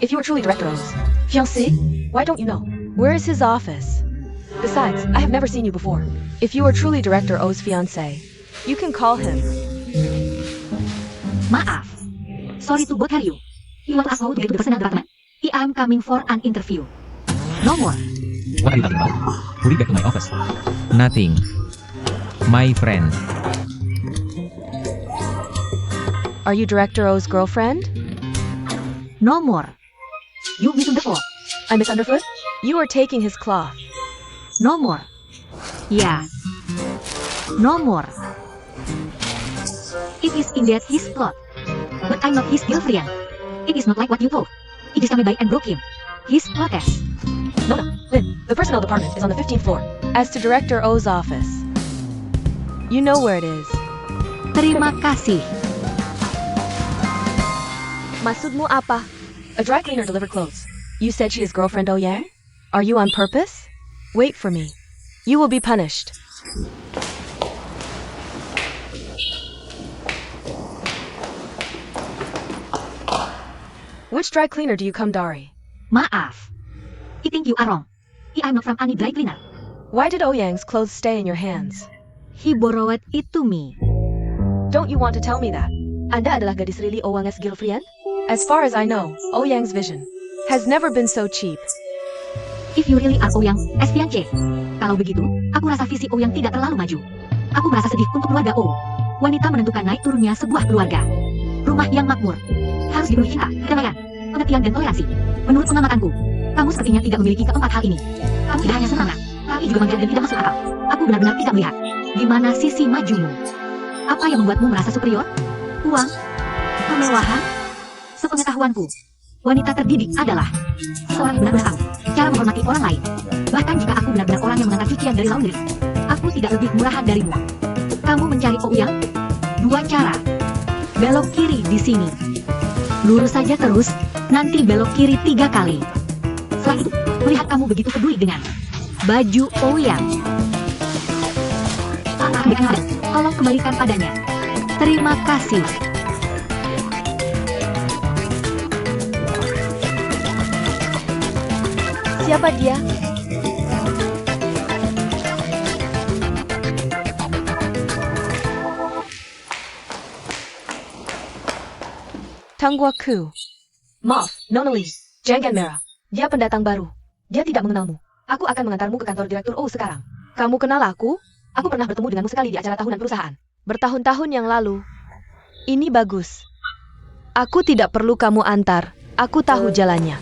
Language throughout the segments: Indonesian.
If you were truly Director O's fiancé, why don't you know? Where is his office? Besides, I have never seen you before. If you are truly Director O's fiancé, you can call him. Maaf. Sorry to bother you. You want to ask how to get to the personal department? I'm coming for an interview. No more. What are you talking about? Hurry back to my office. Nothing. My friend. Are you Director O's girlfriend? No more. You misunderstood. I misunderstood? You are taking his cloth. No more. Yeah. No more. It is indeed his plot. But I'm not his girlfriend. It is not like what you thought. It is coming by and broke him. His protest. No, Lynn, the personnel department is on the 15th floor. As to Director O's office, you know where it is. Terima kasih. Maksudmu apa? A dry cleaner delivered clothes. You said she is girlfriend Oh Yang? Are you on purpose? Wait for me. You will be punished. Which dry cleaner do you come, Dari? Maaf. I think you are wrong. I'm not from any dry cleaner. Why did Oh Yang's clothes stay in your hands? He borrowed it to me. Don't you want to tell me that? Anda adalah gadis Rili Oh Yang's girlfriend? As far as I know, Oh Yang's vision has never been so cheap. If you really are Ouyang as fiancé. Kalau begitu, aku rasa visi Ouyang tidak terlalu maju. Aku merasa sedih untuk keluarga O. Wanita menentukan naik turunnya sebuah keluarga. Rumah yang makmur. Harus dipenuhi cinta, kedamaian, pengertian dan toleransi. Menurut pengamatanku, kamu sepertinya tidak memiliki keempat hal ini. Kamu tidak hanya sederhana, tapi juga mangga dan tidak masuk akal. Aku benar-benar tidak melihat. Di mana sisi majumu? Apa yang membuatmu merasa superior? Uang? Kemewahan? Sepengetahuanku, wanita terdidik adalah seorang benar-benar tahu cara menghormati orang lain. Bahkan jika aku benar-benar orang yang mengantar cucian dari laundry, aku tidak lebih murahan darimu. Kamu mencari Ouyang? Dua cara. Belok kiri di sini. Lurus saja terus, nanti belok kiri 3 kali. Setelah itu, melihat kamu begitu peduli dengan baju Ouyang. Tolong kembalikan padanya. Terima kasih. Siapa dia? Tangguaku. Maaf, Nona Lee. Jangan merah. Dia pendatang baru. Dia tidak mengenalmu. Aku akan mengantarmu ke kantor Direktur O sekarang. Kamu kenal aku? Aku pernah bertemu denganmu sekali di acara tahunan perusahaan. Bertahun-tahun yang lalu. Ini bagus. Aku tidak perlu kamu antar. Aku tahu jalannya.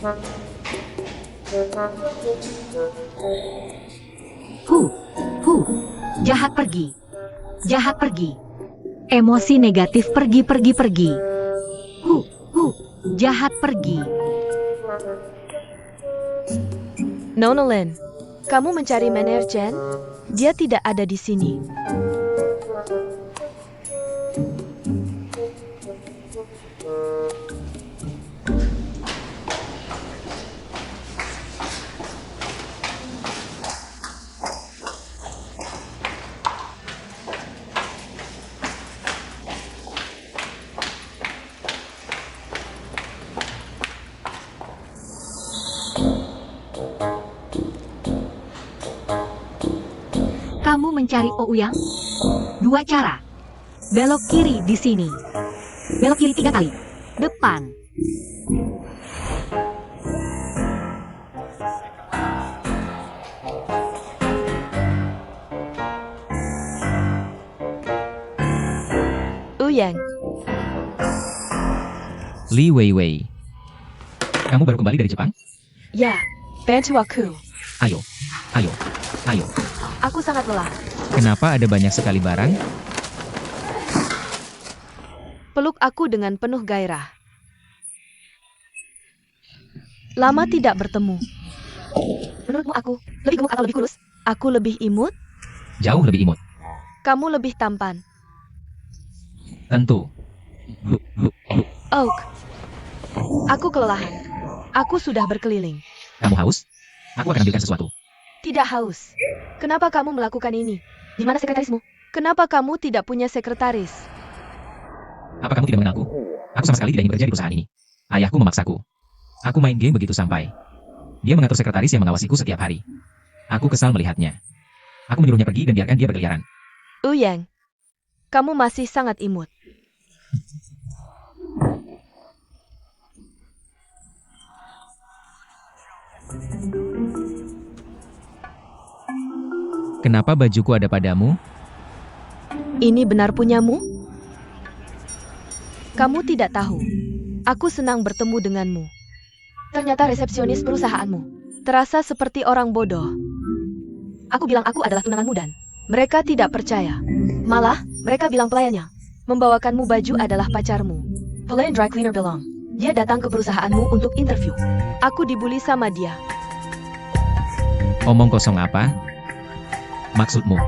Jahat pergi. Jahat pergi. Emosi negatif pergi. Jahat pergi. Nona Lin, kamu mencari Mener Chen? Dia tidak ada di sini. Kamu mencari Ouyang? Dua cara. Belok kiri di sini. Belok kiri 3 kali. Depan. Ouyang. Li Weiwei. Kamu baru kembali dari Jepang? Ya, bantu aku. Ayo. Aku sangat lelah. Kenapa ada banyak sekali barang? Peluk aku dengan penuh gairah. Lama tidak bertemu. Menurutmu aku lebih gemuk atau lebih kurus? Aku lebih imut? Jauh lebih imut. Kamu lebih tampan. Tentu. Oak. Aku kelelahan. Aku sudah berkeliling. Kamu haus? Aku akan ambilkan sesuatu. Tidak haus. Kenapa kamu melakukan ini? Di mana sekretarismu? Kenapa kamu tidak punya sekretaris? Apa kamu tidak mengenalku? Aku sama sekali tidak ingin bekerja di perusahaan ini. Ayahku memaksaku. Aku main game begitu sampai. Dia mengatur sekretaris yang mengawasiku setiap hari. Aku kesal melihatnya. Aku menyuruhnya pergi dan biarkan dia berkeliaran. Yang, kamu masih sangat imut. Kenapa bajuku ada padamu? Ini benar punyamu? Kamu tidak tahu. Aku senang bertemu denganmu. Ternyata resepsionis perusahaanmu. Terasa seperti orang bodoh. Aku bilang aku adalah tunanganmu dan mereka tidak percaya. Malah, mereka bilang pelayannya membawakanmu baju adalah pacarmu. Pelayan dry cleaner bilang, dia datang ke perusahaanmu untuk interview. Aku dibully sama dia. Omong kosong apa? Maksudmu?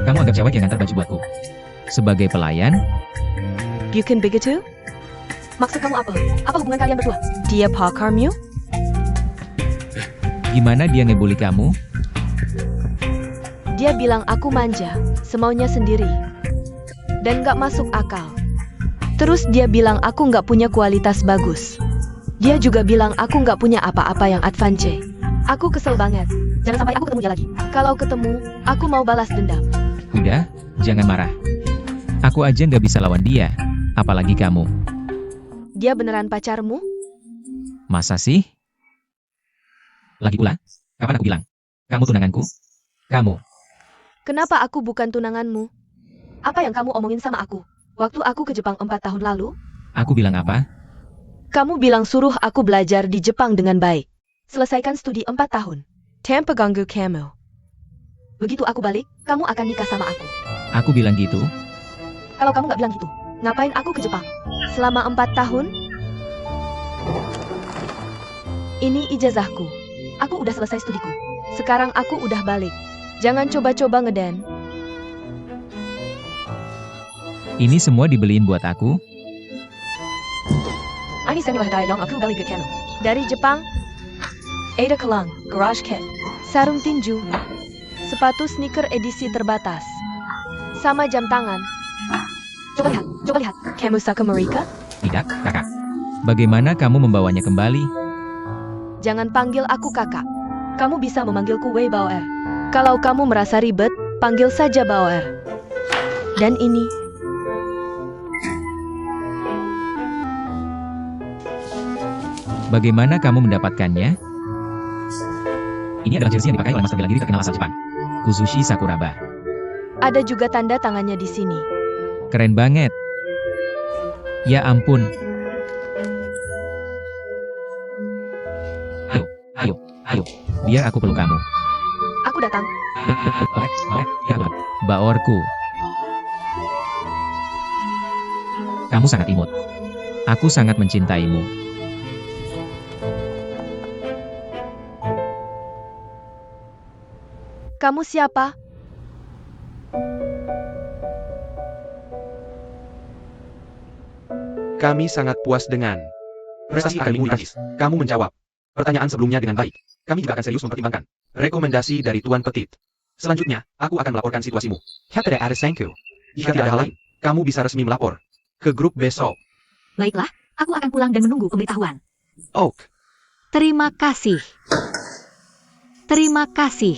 Kamu anggap cewek yang ngantar baju buatku sebagai pelayan? Bukan begitu? Maksud kamu apa? Apa hubungan kalian berdua? Dia pakarmu? Gimana dia ngebully kamu? Dia bilang aku manja, semaunya sendiri. Dan gak masuk akal. Terus dia bilang aku gak punya kualitas bagus. Dia juga bilang aku gak punya apa-apa yang advance. Aku kesel banget. Jangan sampai aku ketemu dia lagi. Kalau ketemu, aku mau balas dendam. Udah, jangan marah. Aku aja nggak bisa lawan dia, apalagi kamu. Dia beneran pacarmu? Masa sih? Lagi pula, kapan aku bilang? Kamu tunanganku? Kamu. Kenapa aku bukan tunanganmu? Apa yang kamu omongin sama aku? Waktu aku ke Jepang 4 tahun lalu? Aku bilang apa? Kamu bilang suruh aku belajar di Jepang dengan baik. Selesaikan studi 4 tahun. Tanpa ganggu kamu. Begitu aku balik, kamu akan nikah sama aku. Aku bilang gitu? Kalau kamu gak bilang gitu, ngapain aku ke Jepang? Selama 4 tahun? Ini ijazahku. Aku udah selesai studiku. Sekarang aku udah balik. Jangan coba-coba ngeden. Ini semua dibeliin buat aku? Ini semua hadiah yang aku beli ke kamu. Dari Jepang, Ada Kelang, Garage Kit, sarung tinju, sepatu sneaker edisi terbatas, sama jam tangan. Coba lihat, kamu suka mereka? Tidak, kakak. Bagaimana kamu membawanya kembali? Jangan panggil aku kakak. Kamu bisa memanggilku Wei Baoer. Kalau kamu merasa ribet, panggil saja Baoer. Dan ini. Bagaimana kamu mendapatkannya? Ini adalah jersey yang dipakai oleh master bela diri terkenal asal Jepang, Kuzushi Sakuraba. Ada juga tanda tangannya di sini. Keren banget. Ya ampun. Ayo. Biar aku peluk kamu. Aku datang. Baorku. Kamu sangat imut. Aku sangat mencintaimu. Kamu siapa? Kami sangat puas dengan prestasi akademimu di Prancis. Kamu menjawab pertanyaan sebelumnya dengan baik. Kami juga akan serius mempertimbangkan rekomendasi dari Tuan Petit. Selanjutnya, aku akan melaporkan situasimu. Tidak ada thank you. Jika tidak ada hal lain, kamu bisa resmi melapor ke grup besok. Baiklah, aku akan pulang dan menunggu pemberitahuan. Oak. Terima kasih. Terima kasih.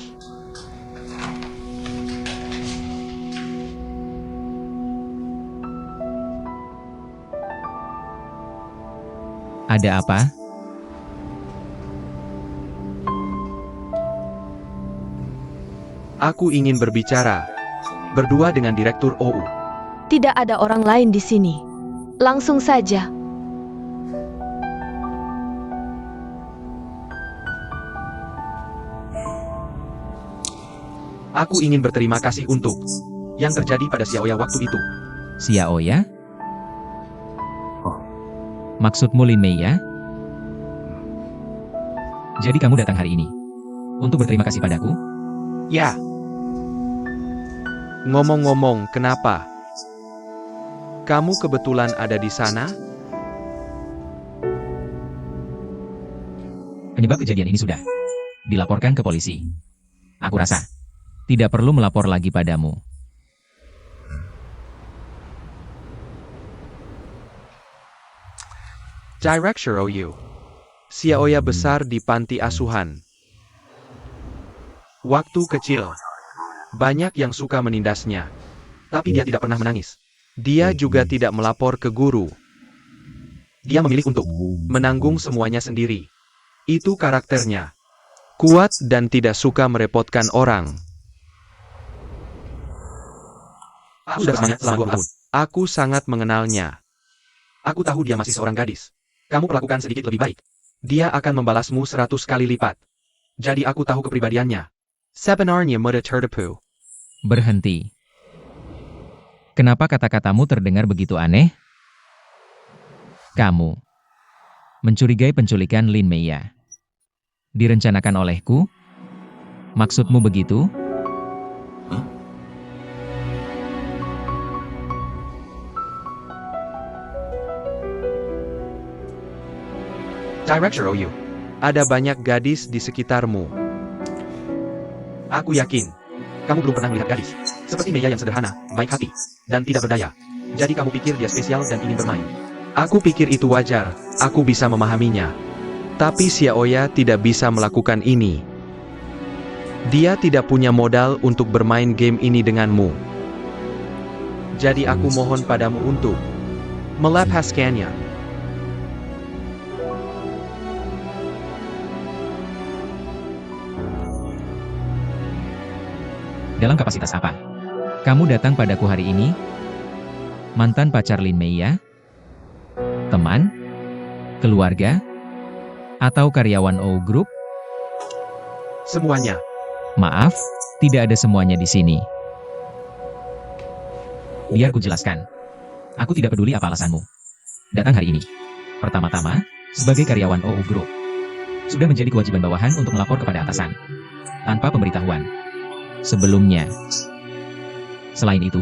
Ada apa? Aku ingin berbicara berdua dengan Direktur OU. Tidak ada orang lain di sini. Langsung saja. Aku ingin berterima kasih untuk yang terjadi pada Xiaoya waktu itu. Xiaoya? Maksudmu Lin Mei ya? Jadi kamu datang hari ini untuk berterima kasih padaku? Ya. Ngomong-ngomong, kenapa? Kamu kebetulan ada di sana? Penyebab kejadian ini sudah dilaporkan ke polisi. Aku rasa tidak perlu melapor lagi padamu. Director OU. Xiaoya besar di panti asuhan. Waktu kecil, banyak yang suka menindasnya. Tapi dia tidak pernah menangis. Dia juga tidak melapor ke guru. Dia memilih untuk menanggung semuanya sendiri. Itu karakternya. Kuat dan tidak suka merepotkan orang. Aku sudah bersemangat selama 2 tahun. Aku sangat mengenalnya. Aku tahu dia masih seorang gadis. Kamu perlakukan sedikit lebih baik. Dia akan membalasmu 100 kali lipat. Jadi aku tahu kepribadiannya. Sebenarnya mudah tertipu. Berhenti. Kenapa kata-katamu terdengar begitu aneh? Kamu mencurigai penculikan Lin Meiya. Direncanakan olehku? Maksudmu begitu? Director OU. Ada banyak gadis di sekitarmu. Aku yakin, kamu belum pernah melihat gadis seperti Meiya yang sederhana, baik hati, dan tidak berdaya. Jadi kamu pikir dia spesial dan ingin bermain. Aku pikir itu wajar, aku bisa memahaminya. Tapi Xiaoya tidak bisa melakukan ini. Dia tidak punya modal untuk bermain game ini denganmu. Jadi aku mohon padamu untuk melepaskannya. Dalam kapasitas apa? Kamu datang padaku hari ini? Mantan pacar Lin Meiya? Teman? Keluarga? Atau karyawan OU Group? Semuanya. Maaf, tidak ada semuanya di sini. Biar ku jelaskan. Aku tidak peduli apa alasanmu. Datang hari ini. Pertama-tama, sebagai karyawan OU Group. Sudah menjadi kewajiban bawahan untuk melapor kepada atasan. Tanpa pemberitahuan. Sebelumnya. Selain itu,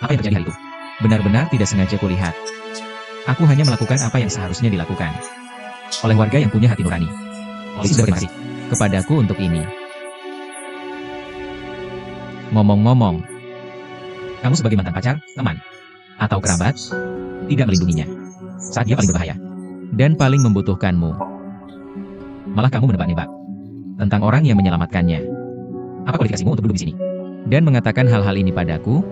apa yang terjadi hari itu? Benar-benar tidak sengaja kulihat. Aku hanya melakukan apa yang seharusnya dilakukan. Oleh warga yang punya hati nurani. Polisi sudah berterima kasih kepadaku untuk ini. Ngomong-ngomong, kamu sebagai mantan pacar, teman, atau kerabat, tidak melindunginya saat dia paling berbahaya dan paling membutuhkanmu. Malah kamu menebak-nebak tentang orang yang menyelamatkannya. Apa kualifikasimu untuk duduk di sini dan mengatakan hal-hal ini padaku?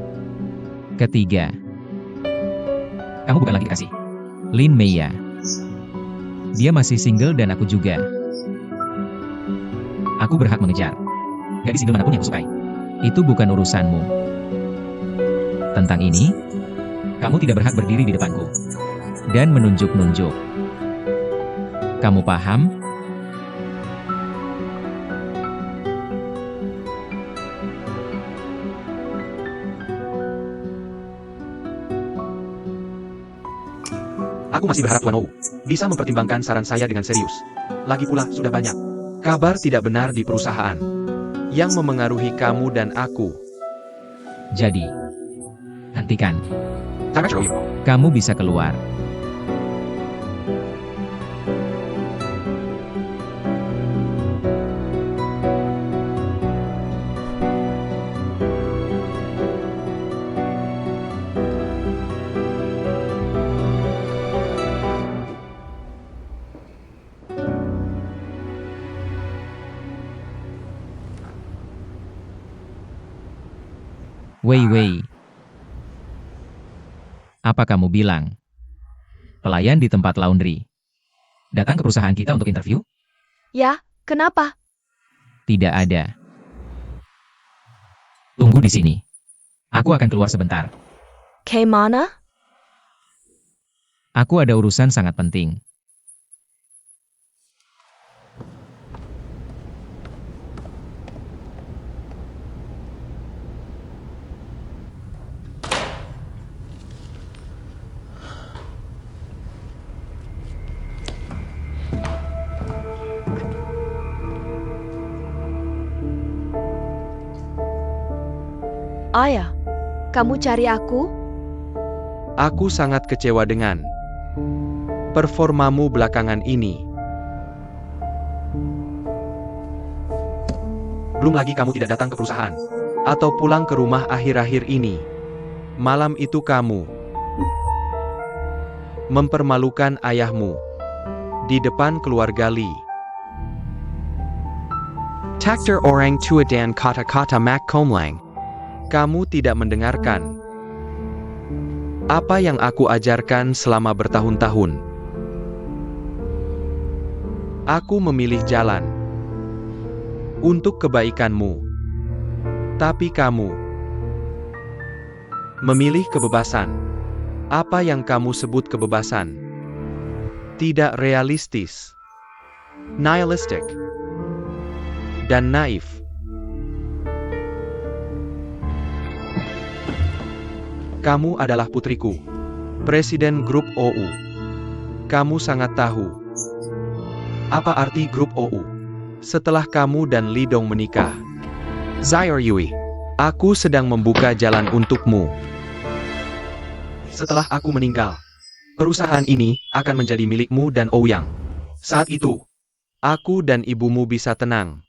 Ketiga, kamu bukan lagi kekasih Lin Meiya. Dia masih single dan aku juga. Aku berhak mengejar gadis single manapun yang aku sukai. Itu bukan urusanmu. Tentang ini, kamu tidak berhak berdiri di depanku dan menunjuk-nunjuk. Kamu paham? Aku masih berharap Tuan OU bisa mempertimbangkan saran saya dengan serius. Lagi pula, sudah banyak kabar tidak benar di perusahaan yang memengaruhi kamu dan aku. Jadi, hentikan. Director OU. Kamu bisa keluar. Wei. Apa kamu bilang? Pelayan di tempat laundry datang ke perusahaan kita untuk interview? Ya, kenapa? Tidak ada. Tunggu di sini. Aku akan keluar sebentar. Kemana? Aku ada urusan sangat penting. Ayah, kamu cari aku? Aku sangat kecewa dengan performamu belakangan ini. Belum lagi kamu tidak datang ke perusahaan atau pulang ke rumah akhir-akhir ini. Malam itu kamu mempermalukan ayahmu Di depan keluarga Lee. Takdir orang tua dan kata-kata Mak Komlang. Kamu tidak mendengarkan apa yang aku ajarkan selama bertahun-tahun. Aku memilih jalan untuk kebaikanmu. Tapi kamu memilih kebebasan. Apa yang kamu sebut kebebasan? Tidak realistis, nihilistik, dan naif. Kamu adalah putriku, Presiden Grup OU. Kamu sangat tahu apa arti Grup OU. Setelah kamu dan Lee Dong menikah, Zaire Yui, aku sedang membuka jalan untukmu. Setelah aku meninggal, perusahaan ini akan menjadi milikmu dan Ouyang. Saat itu, aku dan ibumu bisa tenang.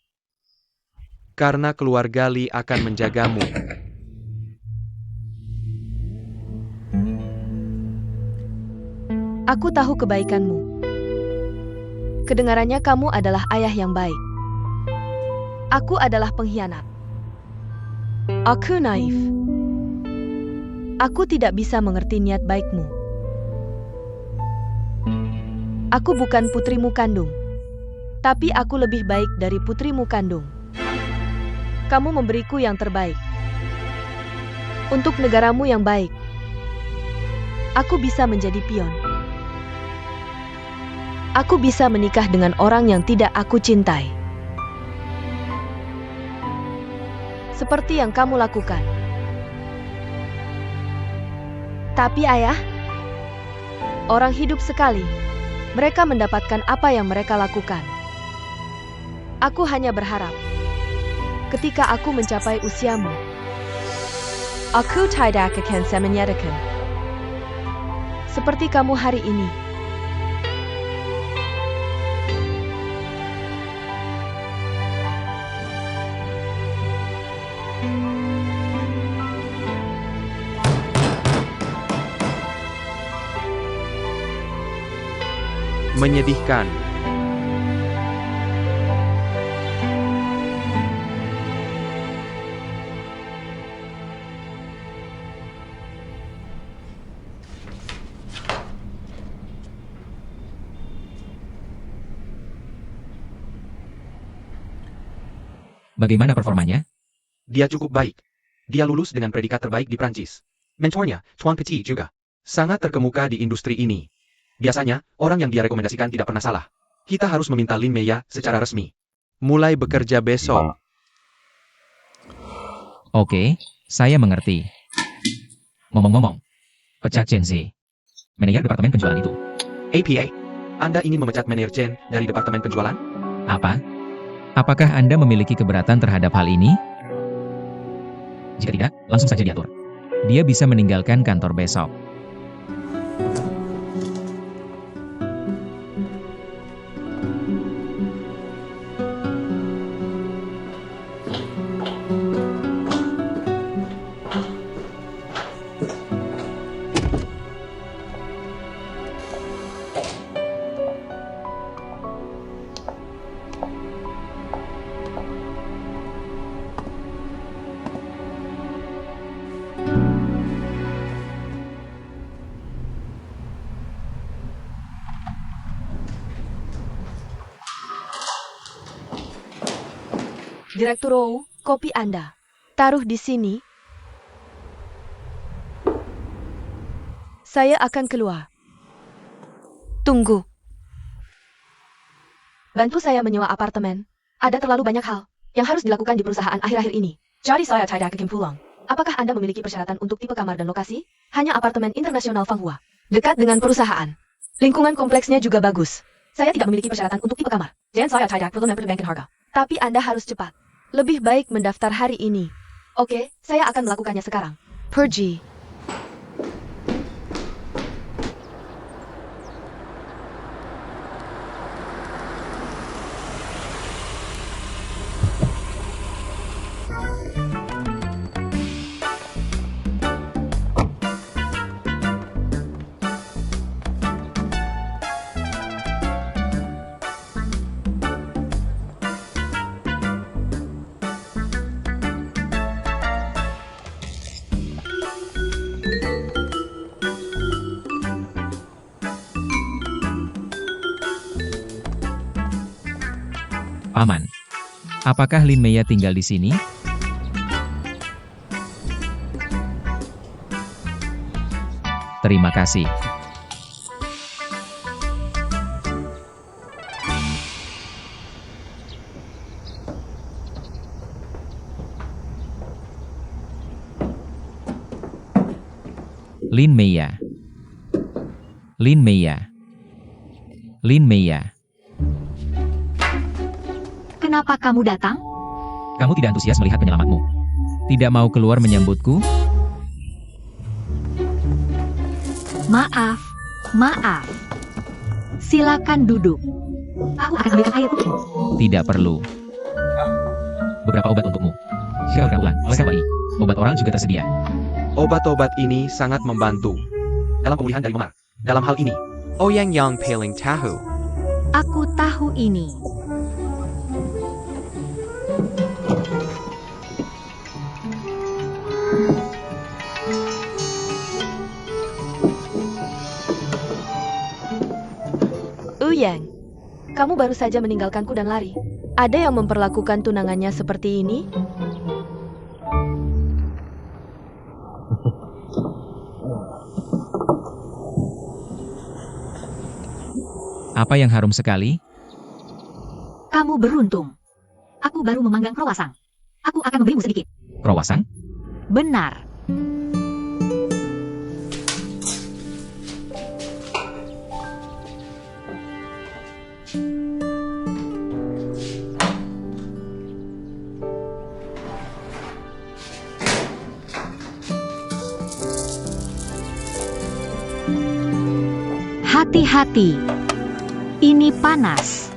Karena keluarga Lee akan menjagamu. Aku tahu kebaikanmu. Kedengarannya kamu adalah ayah yang baik. Aku adalah pengkhianat. Aku naif. Aku tidak bisa mengerti niat baikmu. Aku bukan putrimu kandung. Tapi aku lebih baik dari putrimu kandung. Kamu memberiku yang terbaik. Untuk negaramu yang baik. Aku bisa menjadi pion. Aku bisa menikah dengan orang yang tidak aku cintai. Seperti yang kamu lakukan. Tapi ayah, orang hidup sekali. Mereka mendapatkan apa yang mereka lakukan. Aku hanya berharap, ketika aku mencapai usiamu, aku tidak akan menyatakan seperti kamu hari ini. Menyedihkan. Bagaimana performanya? Dia cukup baik. Dia lulus dengan predikat terbaik di Prancis. Mentornya, Chuan Petit juga. Sangat terkemuka di industri ini. Biasanya, orang yang dia rekomendasikan tidak pernah salah. Kita harus meminta Lin Meya secara resmi. Mulai bekerja besok. Oke, saya mengerti. Ngomong-ngomong, pecat Chen Zi, manajer departemen penjualan itu. APA, Anda ingin memecat manajer Chen dari departemen penjualan? Apa? Apakah Anda memiliki keberatan terhadap hal ini? Jika tidak, langsung saja diatur. Dia bisa meninggalkan kantor besok. Direktur Ou, kopi Anda. Taruh di sini. Saya akan keluar. Tunggu. Bantu saya menyewa apartemen. Ada terlalu banyak hal yang harus dilakukan di perusahaan akhir-akhir ini. Jadi saya tidak akan pulang. Apakah Anda memiliki persyaratan untuk tipe kamar dan lokasi? Hanya apartemen internasional Fanghua. Dekat dengan perusahaan. Lingkungan kompleksnya juga bagus. Saya tidak memiliki persyaratan untuk tipe kamar. Dan saya tidak perlu mempertimbangkan harga. Tapi Anda harus cepat. Lebih baik mendaftar hari ini. Oke, saya akan melakukannya sekarang. Pergi. Paman, apakah Lin Meya tinggal di sini? Terima kasih. Lin Meya. Lin Meya. Lin Meya. Kenapa kamu datang? Kamu tidak antusias melihat penyelamatmu? Tidak mau keluar menyambutku? Maaf, maaf. Silakan duduk. Aku akan ambilkan air untukmu. Tidak perlu. Beberapa obat untukmu. Siapa ulang, oleh karena ini, obat orang juga tersedia. Obat-obat ini sangat membantu dalam pemulihan dari memar. Dalam hal ini, Ouyang Yang Paling Tahu. Aku tahu ini. Ouyang, kamu baru saja meninggalkanku dan lari. Ada yang memperlakukan tunangannya seperti ini? Apa yang harum sekali? Kamu beruntung. Aku baru memanggang croissant. Aku akan memberimu sedikit. Croissant? Benar. Hati-hati. Ini panas.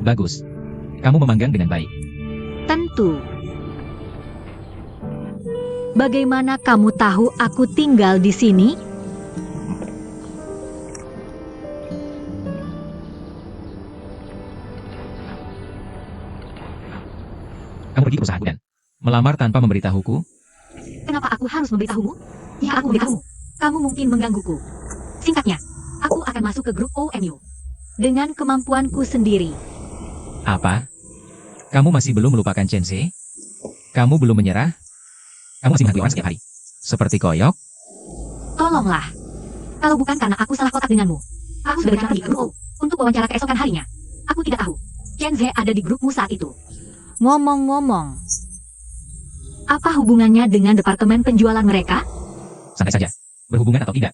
Bagus. Kamu memanggang dengan baik. Tentu. Bagaimana kamu tahu aku tinggal di sini? Kamu pergi ke perusahaanku dan melamar tanpa memberitahuku? Kenapa aku harus memberitahumu? Jika aku memberitahumu, kamu mungkin menggangguku. Singkatnya, aku akan masuk ke grup OMU. Dengan kemampuanku sendiri. Apa? Kamu masih belum melupakan Chense? Kamu belum menyerah? Kamu masih menghantui orang setiap hari? Seperti koyok? Tolonglah. Kalau bukan karena aku salah kotak denganmu, aku sudah berjalan pergi ke grup O untuk wawancara keesokan harinya. Aku tidak tahu. Kenze ada di grupmu saat itu. Ngomong-ngomong, apa hubungannya dengan departemen penjualan mereka? Santai saja. Berhubungan atau tidak?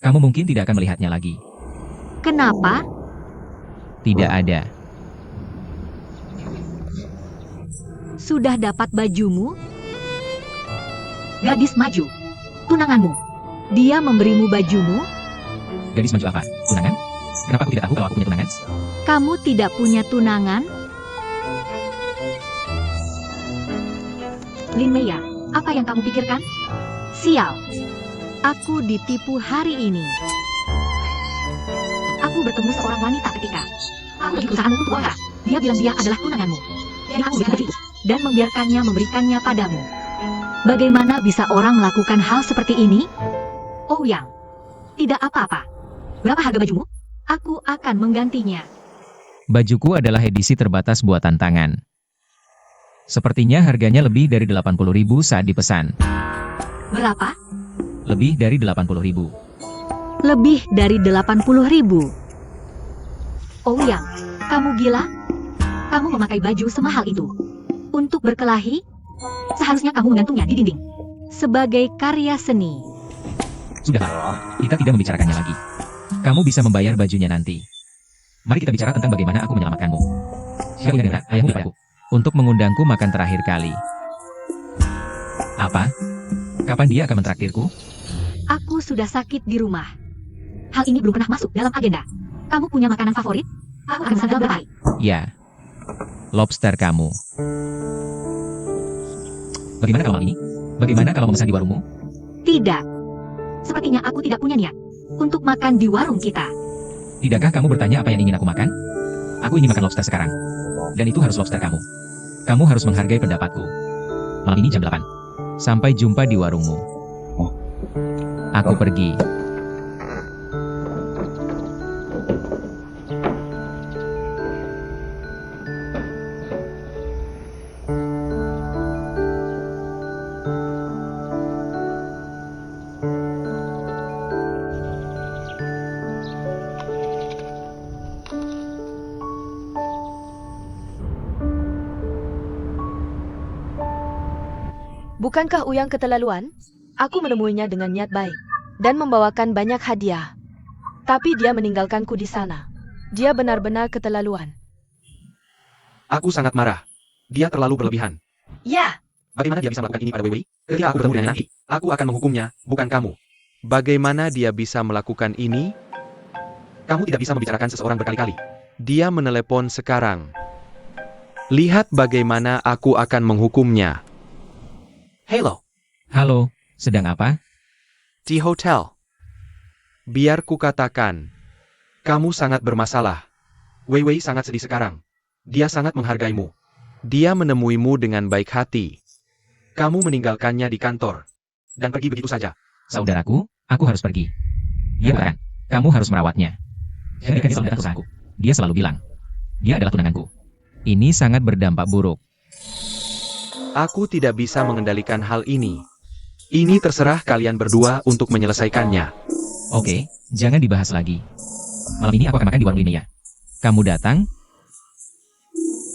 Kamu mungkin tidak akan melihatnya lagi. Kenapa? Tidak ada. Sudah dapat bajumu? Gadis maju. Tunanganmu. Dia memberimu bajumu? Gadis maju apa? Tunangan? Kenapa aku tidak tahu kalau aku punya tunangan? Kamu tidak punya tunangan? Lin Meya, apa yang kamu pikirkan? Sial. Aku ditipu hari ini. Aku bertemu seorang wanita ketika aku di perusahaan untuk wawancara. Dia bilang dia adalah tunanganmu. Jadi aku beli itu dan membiarkannya memberikannya padamu. Bagaimana bisa orang melakukan hal seperti ini? Ouyang, tidak apa-apa. Berapa harga bajumu? Aku akan menggantinya. Bajuku adalah edisi terbatas buatan tangan. Sepertinya harganya lebih dari 80.000 saat dipesan. Berapa? Lebih dari 80.000. Lebih dari 80.000. Ouyang, kamu gila? Kamu memakai baju semahal itu untuk berkelahi? Seharusnya kamu menggantungnya di dinding sebagai karya seni. Sudahlah, kita tidak membicarakannya lagi. Kamu bisa membayar bajunya nanti. Mari kita bicara tentang bagaimana aku menyelamatkanmu. Siapa yang dengar ayahmu padaku untuk mengundangku makan terakhir kali. Apa? Kapan dia akan mentraktirku? Aku sudah sakit di rumah. Hal ini belum pernah masuk dalam agenda. Kamu punya makanan favorit? Aku akan sandal berbaik. Ya. Lobster kamu. Bagaimana kalau malam ini? Bagaimana kalau memesan di warungmu? Tidak. Sepertinya aku tidak punya niat untuk makan di warung kita. Tidakkah kamu bertanya apa yang ingin aku makan? Aku ingin makan lobster sekarang. Dan itu harus lobster kamu. Kamu harus menghargai pendapatku. Malam ini jam 8. Sampai jumpa di warungmu. Aku pergi. Bukankah Uyang keterlaluan? Aku menemuinya dengan niat baik dan membawakan banyak hadiah. Tapi dia meninggalkanku di sana. Dia benar-benar keterlaluan. Aku sangat marah. Dia terlalu berlebihan. Ya, Bagaimana dia bisa melakukan ini pada Wei Wei? Ketika aku bertemu dengan nanti, aku akan menghukumnya, bukan kamu. Bagaimana dia bisa melakukan ini? Kamu tidak bisa membicarakan seseorang berkali-kali. Dia menelepon sekarang. Lihat bagaimana aku akan menghukumnya. Halo, Halo, sedang apa? Di hotel. Biar kukatakan. kamu sangat bermasalah. Wei Wei sangat sedih sekarang. Dia sangat menghargaimu. Dia menemuimu dengan baik hati. Kamu meninggalkannya di kantor. Dan pergi begitu saja. Saudaraku, aku harus pergi. Dia berkata, kamu harus merawatnya. Ketika dia selalu datang ke perusahaanku, dia selalu bilang, dia adalah tunanganku. Ini sangat berdampak buruk. Aku tidak bisa mengendalikan hal ini. Ini terserah kalian berdua untuk menyelesaikannya. Oke, jangan dibahas lagi. Malam ini aku akan makan di warung Linnea. Kamu datang?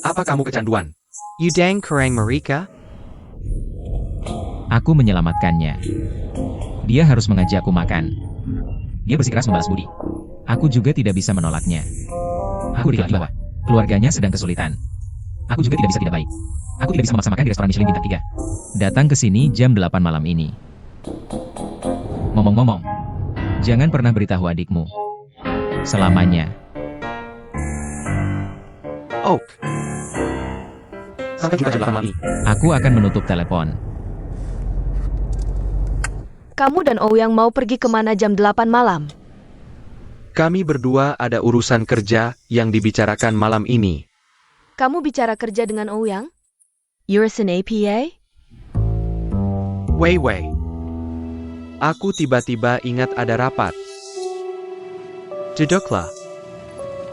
Apa kamu kecanduan? Udang Kerang Marika? Aku menyelamatkannya. Dia harus mengajakku makan. Dia bersikeras membalas budi. Aku juga tidak bisa menolaknya. Aku lagi bahwa keluarganya sedang kesulitan. Aku juga tidak bisa tidak baik. Aku tidak bisa memaksa makan di restoran Michelin bintang 3. Datang ke sini jam 8 malam ini. Ngomong-ngomong, jangan pernah beritahu adikmu. Selamanya. Oak. Sampai jumpa jam 8 malam ini. Aku akan menutup telepon. kamu dan Ouyang mau pergi kemana jam 8 malam? Kami berdua ada urusan kerja yang dibicarakan malam ini. Kamu bicara kerja dengan Ouyang? You're an APA? Wei Wei. Aku tiba-tiba ingat ada rapat. Duduklah.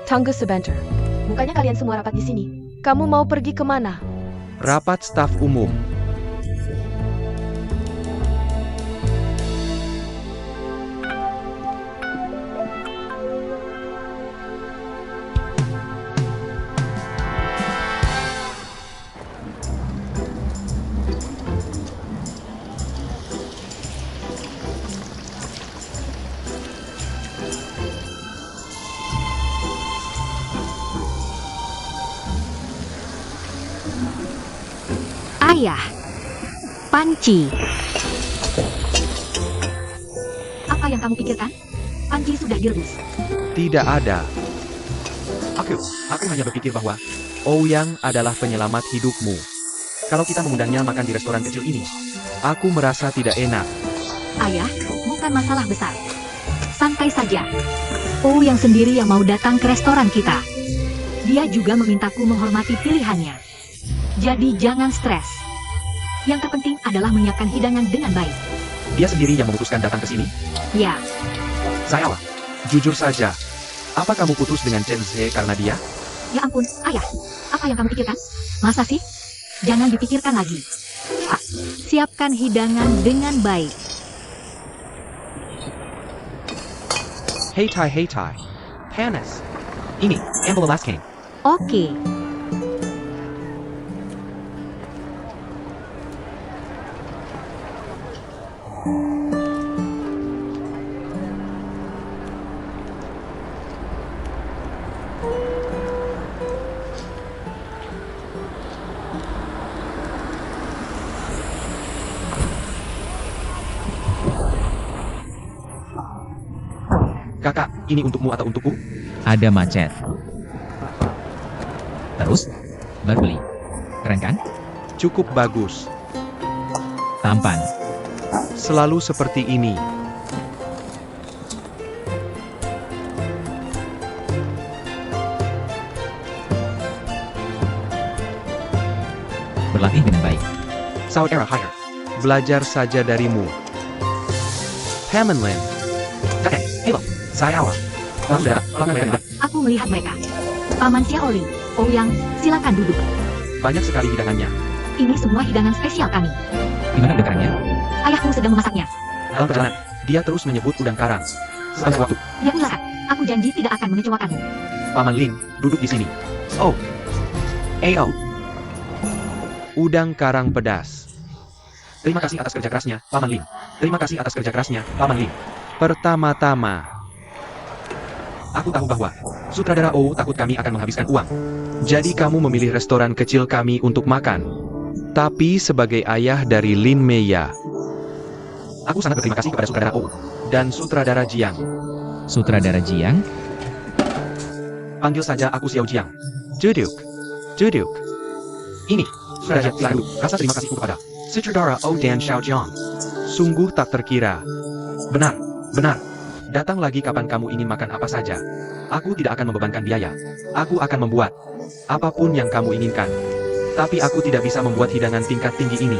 Tunggu sebentar. Bukannya kalian semua rapat di sini? Kamu mau pergi kemana? Rapat staf umum. Ayah. Panci. Apa yang kamu pikirkan? Panci sudah direbus. Tidak ada. Aku hanya berpikir bahwa Ouyang adalah penyelamat hidupmu. kalau kita mengundangnya makan di restoran kecil ini, Aku merasa tidak enak. Ayah, bukan masalah besar. Santai saja. Yang sendiri yang mau datang ke restoran kita. Dia juga memintaku menghormati pilihannya. Jadi jangan stres. Yang terpenting adalah menyiapkan hidangan dengan baik. dia sendiri yang memutuskan datang ke sini. Ya, Saya, jujur saja. Apa kamu putus dengan Chen Zhe karena dia? ya ampun, ayah. Apa yang kamu pikirkan? Masa sih? Jangan dipikirkan lagi. Ah, siapkan hidangan dengan baik. Hey Tai. Panas. Ini, Amble Last King. Oke. Kakak, ini untukmu atau untukku? Ada macet. Terus, baru beli. Keren kan? Cukup bagus. Tampan. Selalu seperti ini. Berlatih dengan baik. Saudara Hire. Belajar saja darimu. Paman Lin. Kakek, halo, saya Awa. Saudara, pelanggan mereka Aku melihat mereka. Paman Xiaoli, Ouyang, silakan duduk. banyak sekali hidangannya. Ini semua hidangan spesial kami. Di mana udang Ayahmu sedang memasaknya. Dalam perjalanan, dia terus menyebut udang karang. Sepanjang waktu, Ya usaha. Aku janji tidak akan mengecewakanmu. Paman Lin duduk di sini. Oh. Ayo. Udang karang pedas. Terima kasih atas kerja kerasnya, Paman Lin. Terima kasih atas kerja kerasnya, Paman Lin. Pertama-tama, Aku tahu bahwa sutradara O takut kami akan menghabiskan uang. jadi kamu memilih restoran kecil kami untuk makan. Tapi sebagai ayah dari Lin Meya Aku sangat berterima kasih kepada sutradara O. dan sutradara Jiang, Sutradara Jiang? Panggil saja aku Xiao Jiang. duduk, duduk. Ini, sutradara Jiang dulu. Rasa terima kasihku kepada sutradara O dan Xiao Jiang. Sungguh tak terkira. Benar, benar. Datang lagi kapan kamu ingin makan apa saja. Aku tidak akan membebankan biaya. Aku akan membuat Apapun yang kamu inginkan. Tapi aku tidak bisa membuat hidangan tingkat tinggi ini.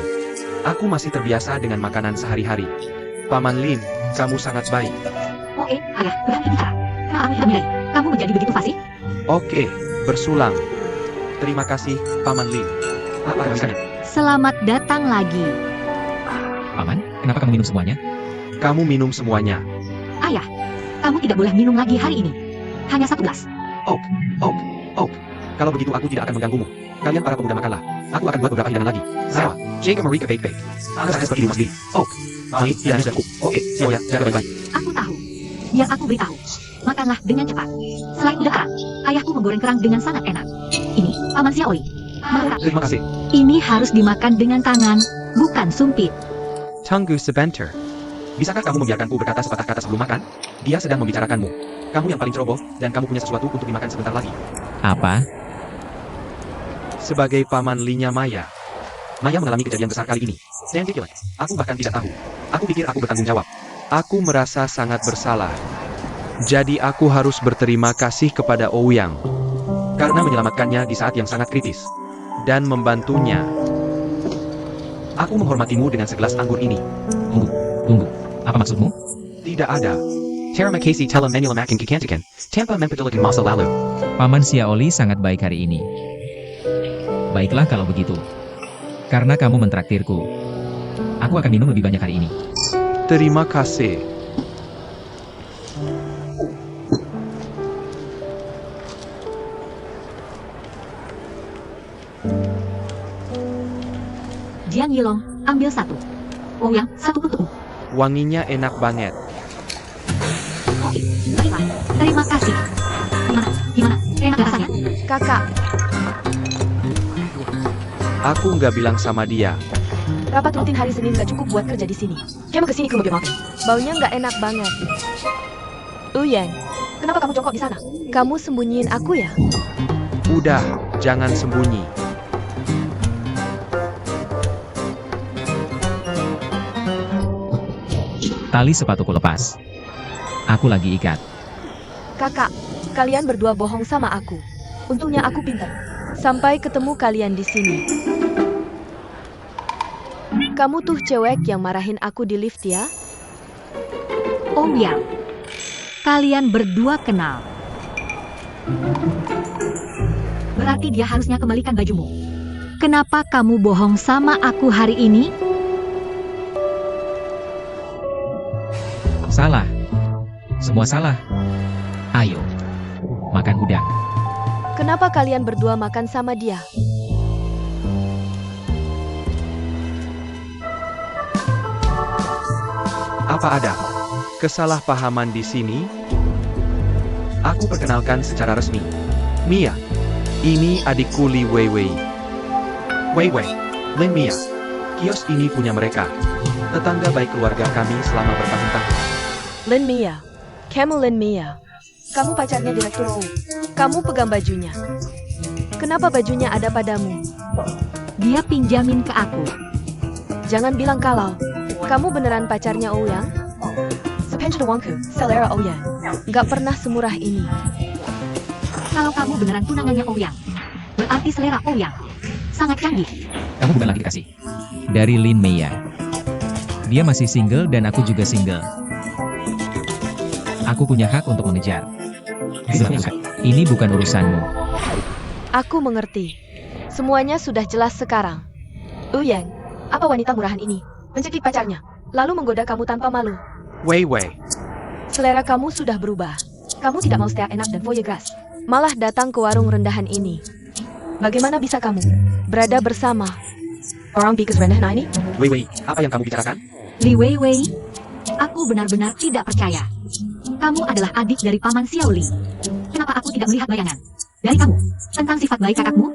Aku masih terbiasa dengan makanan sehari-hari. Paman Lin, kamu sangat baik. Oke, ayah, berani bicara. Maaf, Hamilai. Kamu menjadi begitu fasih? Oke, bersulang. Terima kasih, Paman Lin. apa yang bisanya. Selamat datang lagi. Paman, kenapa kamu minum semuanya? Kamu minum semuanya. Ayah, kamu tidak boleh minum lagi hari ini. Hanya 1 gelas. Oh. Kalau begitu aku tidak akan mengganggumu. Kalian para pemuda makanlah. Aku akan buat beberapa hidangan lagi. Saya, Jacob Marika Bake Bake. Saya seperti rumah sendiri. Oh. Ini hidangan sudah cukup. Oke, Xiao ya, jaga baik-baik. Aku tahu. Biar aku beritahu. Makanlah dengan cepat. Selain udah kerang, ayahku menggoreng kerang dengan sangat enak. Ini, Paman Xiaoli. Maka, Terima kasih. ini harus dimakan dengan tangan, bukan sumpit. Tunggu sebentar. Bisakah kamu membiarkanku berkata sepatah kata sebelum makan? Dia sedang membicarakanmu. Kamu yang paling ceroboh, dan kamu punya sesuatu untuk dimakan sebentar lagi. Apa? Sebagai Paman Linya Maya, Maya mengalami kejadian besar kali ini. Dan kecil. Aku bahkan tidak tahu. Aku pikir aku bertanggung jawab. aku merasa sangat bersalah. Jadi aku harus berterima kasih kepada Ouyang Karena menyelamatkannya di saat yang sangat kritis. dan membantunya. Aku menghormatimu dengan segelas anggur ini. Tunggu. Apa maksudmu? Tidak ada. Terima kasih telah menyelamatkan kecantikan. Tanpa memperdulikan masa lalu. Paman Xiaoli sangat baik hari ini. Baiklah kalau begitu. Karena kamu mentraktirku. Aku akan minum lebih banyak hari ini. Terima kasih. Jiang Yilong, ambil 1. Ouyang, 1 untukmu. Wanginya enak banget. Oke, baiklah. Terima kasih. Gimana? Enak rasanya? Kakak, Aku nggak bilang sama dia. rapat rutin hari Senin gak cukup buat kerja di sini. Kamu kesini ke mobil makan. Baunya nggak enak banget. Uyang, kenapa kamu jongkok di sana? Kamu sembunyiin aku ya? Udah, jangan sembunyi. Tali sepatuku lepas. Aku lagi ikat. Kakak, kalian berdua bohong sama aku. Untungnya aku pintar. Sampai ketemu kalian di sini. Kamu tuh cewek yang marahin aku di lift ya? Ouyang, kalian berdua kenal. Berarti dia harusnya kembalikan bajumu. Kenapa kamu bohong sama aku hari ini? Salah. Semua salah. Ayo. Makan udang. Kenapa kalian berdua makan sama dia? Apa ada? Kesalahpahaman di sini. Aku perkenalkan secara resmi. Mia, ini adikku Li Weiwei. Wei, Lin Mia. Kios ini punya mereka. Tetangga baik keluarga kami selama bertahun-tahun. Lin Mia. Kamu Lin Mia. Kamu pacarnya Direktur O. Kamu pegang bajunya. Kenapa bajunya ada padamu? Dia pinjamin ke aku. Jangan bilang kalau. Kamu beneran pacarnya Ouyang? Sepenjadu Wangku, selera Ouyang. Gak pernah semurah ini. Kalau kamu beneran tunangannya Ouyang, berarti selera Ouyang sangat canggih. Kamu bukan lagi kekasih. Dari Lin Meya. Dia masih single dan aku juga single. Aku punya hak untuk mengejar. Ini bukan urusanmu. Aku mengerti. Semuanya sudah jelas sekarang. Yang, apa wanita murahan ini mencekik pacarnya, lalu menggoda kamu tanpa malu? Wei Wei. Selera kamu sudah berubah. Kamu tidak mau steak enak dan foie gras, malah datang ke warung rendahan ini. Bagaimana bisa kamu berada bersama orang bikus rendahan ini? Wei Wei, apa yang kamu bicarakan? Li Wei Wei, aku benar-benar tidak percaya. Kamu adalah adik dari Paman Xiao Li. Kenapa aku tidak melihat bayangan dari kamu tentang sifat baik kakakmu?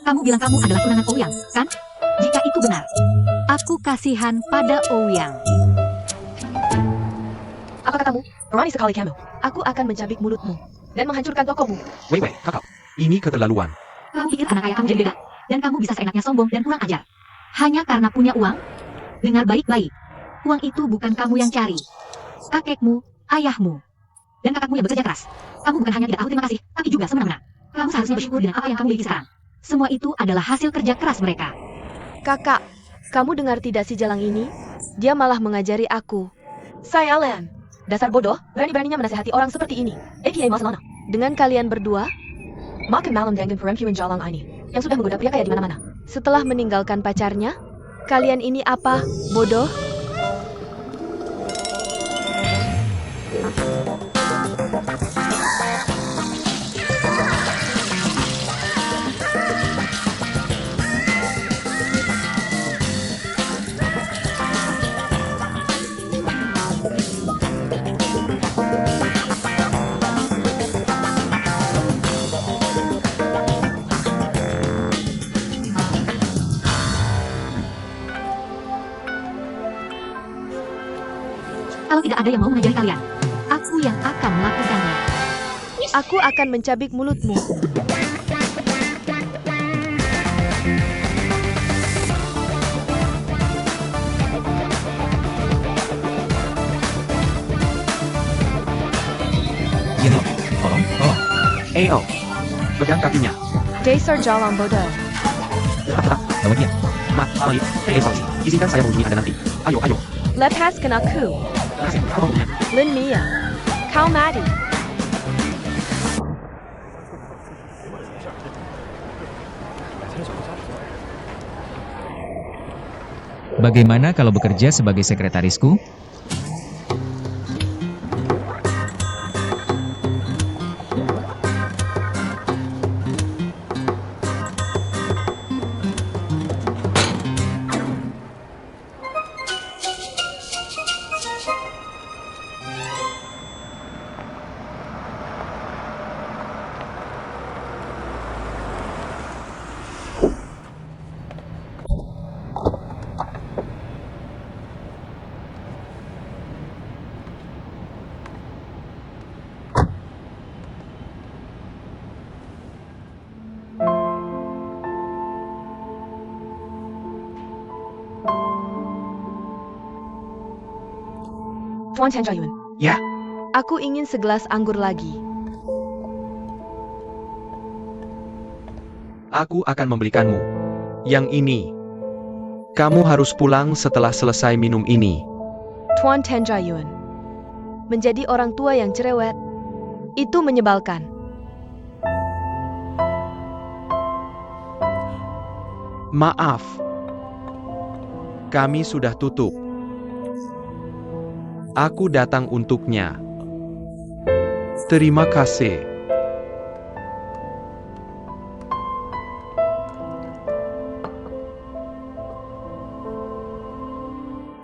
Kamu bilang kamu adalah tunangan Ouyang, kan? Jika itu benar, aku kasihan pada Ouyang. Apa katamu? Berani sekali kamu. Aku akan mencabik mulutmu dan menghancurkan tokomu. Wei Wei, kakak. Ini keterlaluan. Kamu pikir anak ayah kamu jadi beda, dan kamu bisa seenaknya sombong dan kurang ajar hanya karena punya uang? Dengar baik-baik, uang itu bukan kamu yang cari. Kakekmu, ayahmu, dan kakakmu yang bekerja keras. Kamu bukan hanya tidak tahu terima kasih, tapi juga semena-mena. Kamu seharusnya bersyukur dengan apa yang kamu miliki sekarang. Semua itu adalah hasil kerja keras mereka. Kakak, kamu dengar tidak si Jalang ini? Dia malah mengajari aku. Saya Len. Dasar bodoh, berani-beraninya menasihati orang seperti ini. AKA Mas Lana. Dengan kalian berdua, makan malam dengan perempuan Jalang ini, yang sudah menggoda pria kaya di mana-mana. Setelah meninggalkan pacarnya, kalian ini apa? Bodoh? Kalau tidak ada yang mau mengajari kalian, aku yang akan melakukannya. Aku akan mencabik mulutmu. Iya, tolong. Ayo. Pegang kakinya. Dasar Jalang bodoh. Bawa dia. Mari. Sorry. Izinkan saya mengunjungi Anda nanti. Ayo, ayo. Lepaskan aku. Kasih. Apa maunya? Lin Mia. Kau mati. Bagaimana kalau bekerja sebagai sekretarisku? Tuan Tenjayun. Ya. Aku ingin segelas anggur lagi. Aku akan membelikanmu. Yang ini. Kamu harus pulang setelah selesai minum ini. Tuan Tenjayun. Menjadi orang tua yang cerewet, itu menyebalkan. Maaf. Kami sudah tutup. Aku datang untuknya. Terima kasih.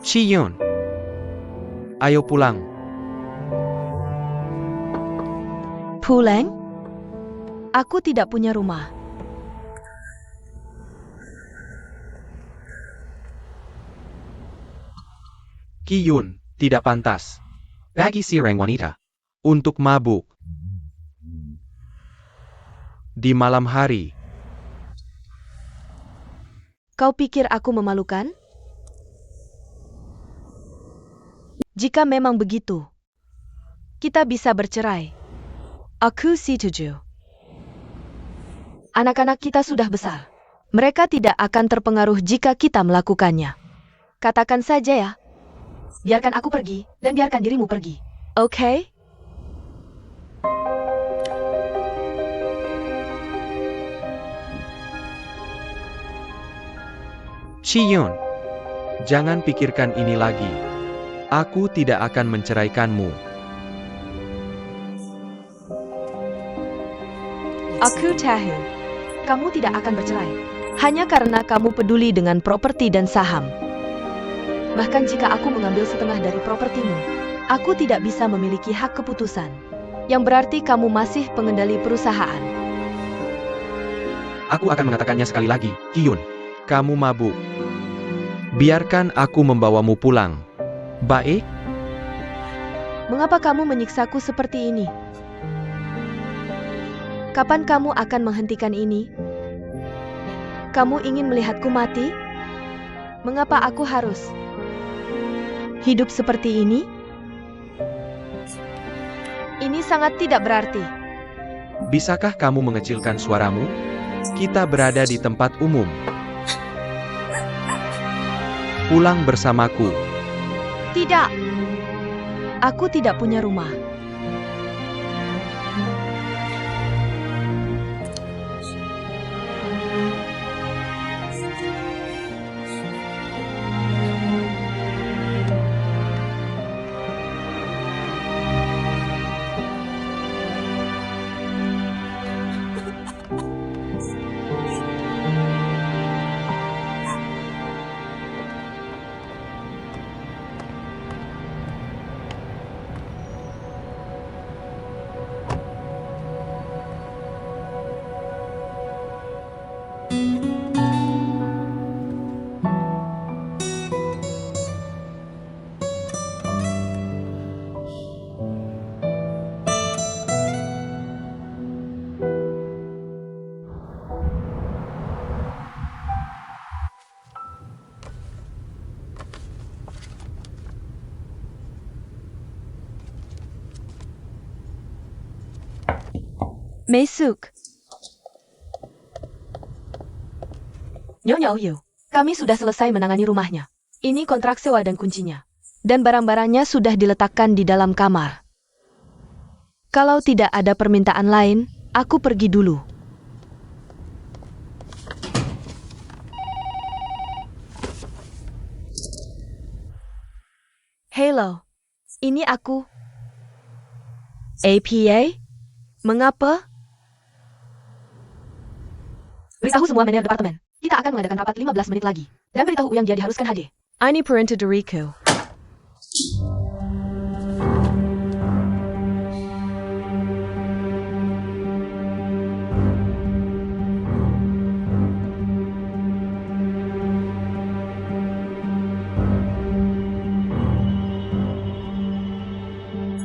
Chiyun. Ayo pulang. Pulang? Aku tidak punya rumah. Kiyun, tidak pantas. Bagi seorang wanita. Untuk mabuk. Di malam hari. Kau pikir aku memalukan? Jika memang begitu, kita bisa bercerai. Aku setuju. Anak-anak kita sudah besar. Mereka tidak akan terpengaruh jika kita melakukannya. Katakan saja ya. Biarkan aku pergi, dan biarkan dirimu pergi. Oke? Chiyun, jangan pikirkan ini lagi. Aku tidak akan menceraikanmu. Aku tahu. Kamu tidak akan bercerai. Hanya karena kamu peduli dengan properti dan saham. Bahkan jika aku mengambil setengah dari propertimu, aku tidak bisa memiliki hak keputusan. Yang berarti kamu masih pengendali perusahaan. Aku akan mengatakannya sekali lagi, Kyun. Kamu mabuk. Biarkan aku membawamu pulang. Baik? Mengapa kamu menyiksaku seperti ini? Kapan kamu akan menghentikan ini? Kamu ingin melihatku mati? Mengapa aku harus hidup seperti ini? Ini sangat tidak berarti. Bisakah kamu mengecilkan suaramu? Kita berada di tempat umum. Pulang bersamaku. Tidak. Aku tidak punya rumah. Mesuk. Nyonya Oyu, kami sudah selesai menangani rumahnya. Ini kontrak sewa dan kuncinya. Dan barang-barangnya sudah diletakkan di dalam kamar. Kalau tidak ada permintaan lain, aku pergi dulu. Halo, ini aku. APA? Mengapa? Beritahu semua manajer departemen. Kita akan mengadakan rapat 15 menit lagi. Dan beritahu Uyang dia diharuskan hadir. Ini perintah dariku.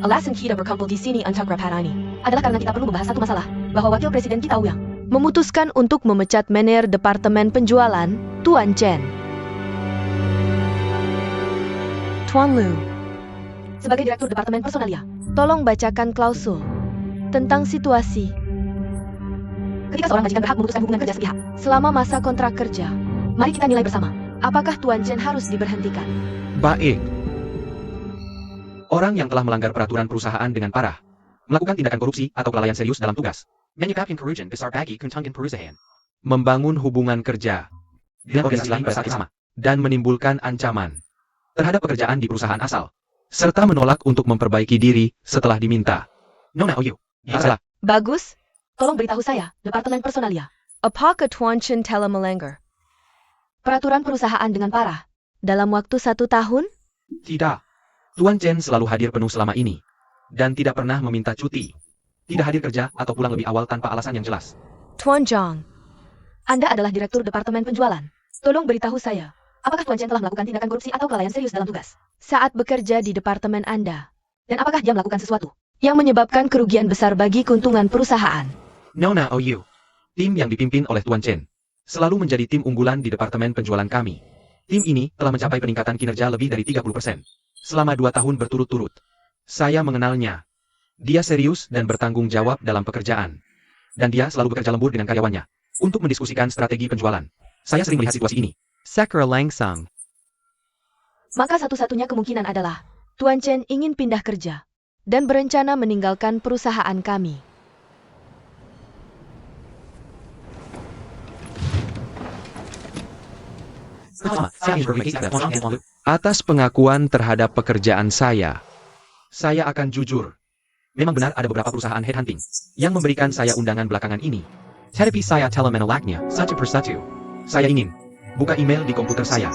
Alasan kita berkumpul di sini untuk rapat hari ini adalah karena kita perlu membahas satu masalah, bahwa wakil presiden kita Uyang memutuskan untuk memecat manajer departemen penjualan, Tuan Chen. Tuan Lu, sebagai direktur departemen personalia, tolong bacakan klausul tentang situasi ketika seorang majikan berhak memutuskan hubungan kerja sepihak selama masa kontrak kerja. Mari kita nilai bersama, apakah Tuan Chen harus diberhentikan? Baik. Orang yang telah melanggar peraturan perusahaan dengan parah, melakukan tindakan korupsi atau kelalaian serius dalam tugas, menyebabkan kerugian besar bagi keuntungan perusahaan, membangun hubungan kerja dengan organisasi lain pada saat yang sama, dan menimbulkan ancaman terhadap pekerjaan di perusahaan asal, serta menolak untuk memperbaiki diri setelah diminta. Nona Oyu, salah. Bagus. Tolong beritahu saya, departemen personalia. Apakah Tuan Chen telah melanggar peraturan perusahaan dengan parah dalam waktu 1 tahun? Tidak. Tuan Chen selalu hadir penuh selama ini, dan tidak pernah meminta cuti, tidak hadir kerja atau pulang lebih awal tanpa alasan yang jelas. Tuan Zhang, Anda adalah direktur departemen penjualan. Tolong beritahu saya, apakah Tuan Chen telah melakukan tindakan korupsi atau kelalaian serius dalam tugas saat bekerja di departemen Anda? Dan apakah dia melakukan sesuatu yang menyebabkan kerugian besar bagi keuntungan perusahaan? Nona Oyu, tim yang dipimpin oleh Tuan Chen, selalu menjadi tim unggulan di departemen penjualan kami. Tim ini telah mencapai peningkatan kinerja lebih dari 30% selama 2 tahun berturut-turut. Saya mengenalnya. Dia serius dan bertanggung jawab dalam pekerjaan. Dan dia selalu bekerja lembur dengan karyawannya untuk mendiskusikan strategi penjualan. Saya sering melihat situasi ini. Sakura langsung. Maka satu-satunya kemungkinan adalah Tuan Chen ingin pindah kerja dan berencana meninggalkan perusahaan kami. Atas pengakuan terhadap pekerjaan saya akan jujur. Memang benar ada beberapa perusahaan headhunting yang memberikan saya undangan belakangan ini. Tetapi saya telah menolaknya satu persatu. Saya ingin buka email di komputer saya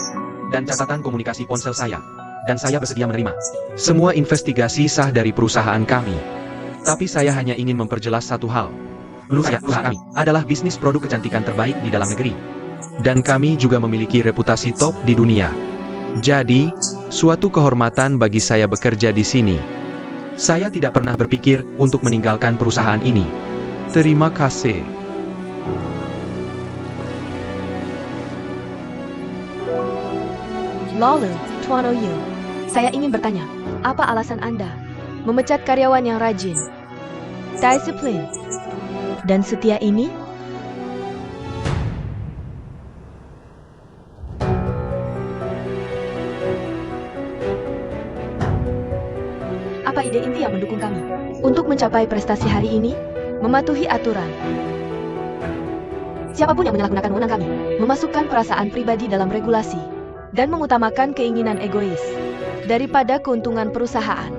dan catatan komunikasi ponsel saya, dan saya bersedia menerima semua investigasi sah dari perusahaan kami. Tapi saya hanya ingin memperjelas satu hal. Menurut saya, perusahaan kami adalah bisnis produk kecantikan terbaik di dalam negeri. Dan kami juga memiliki reputasi top di dunia. Jadi, suatu kehormatan bagi saya bekerja di sini. Saya tidak pernah berpikir untuk meninggalkan perusahaan ini. Terima kasih. Lalu, Tuan Oyu, saya ingin bertanya, apa alasan Anda memecat karyawan yang rajin, disiplin, dan setia ini? Apa ide inti yang mendukung kami untuk mencapai prestasi hari ini? Mematuhi aturan. Siapapun yang menyalahgunakan wewenang kami, memasukkan perasaan pribadi dalam regulasi, dan mengutamakan keinginan egois daripada keuntungan perusahaan,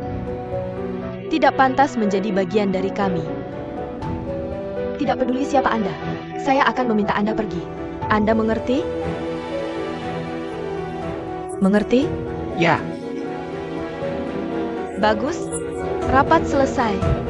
tidak pantas menjadi bagian dari kami. Tidak peduli siapa Anda, saya akan meminta Anda pergi. Anda mengerti? Mengerti? Ya. Bagus, rapat selesai.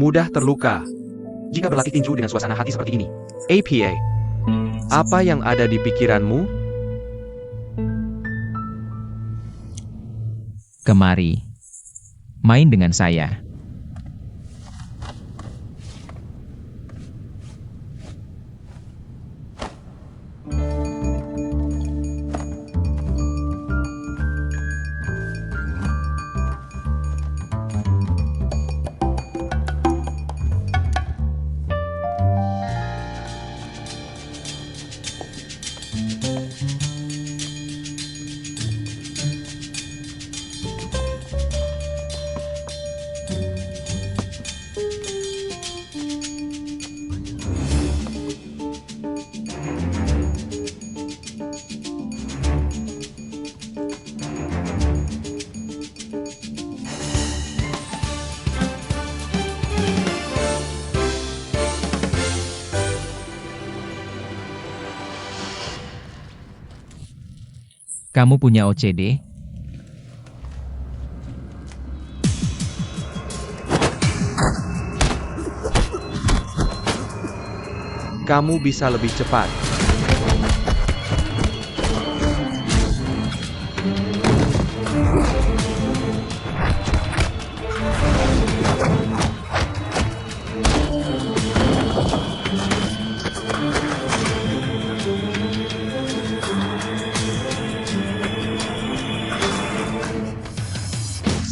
Mudah terluka jika berlatih tinju dengan suasana hati seperti ini. APA, apa yang ada di pikiranmu? Kemari, main dengan saya. Kamu punya OCD? Kamu bisa lebih cepat.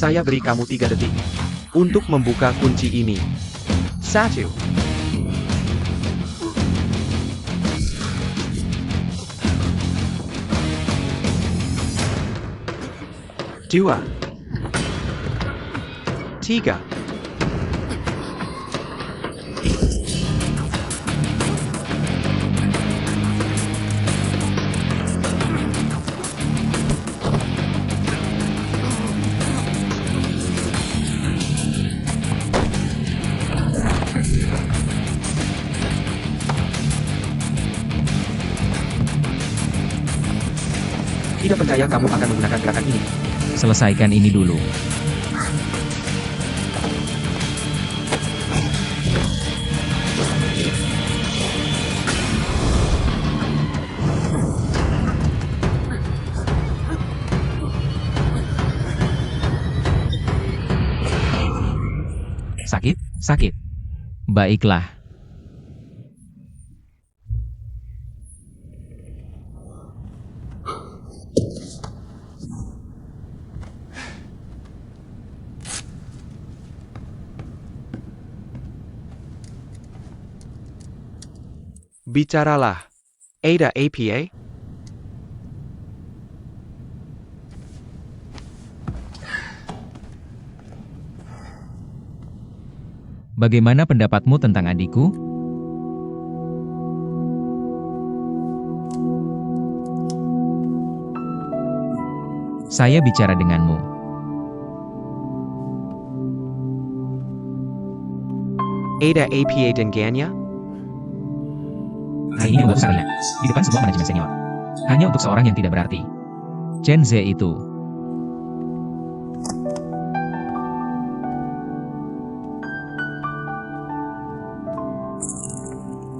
Saya beri kamu 3 detik untuk membuka kunci ini. 1, 2, 3. Tidak percaya kamu akan menggunakan gerakan ini. Selesaikan ini dulu. Sakit? Sakit. Baiklah. Bicaralah. Ada APA? Bagaimana pendapatmu tentang adikku? Saya bicara denganmu. Ada APA dengannya? Hari ini bagus sekali, di depan semua manajemen senior. Hanya untuk seorang yang tidak berarti. Chen Ze itu.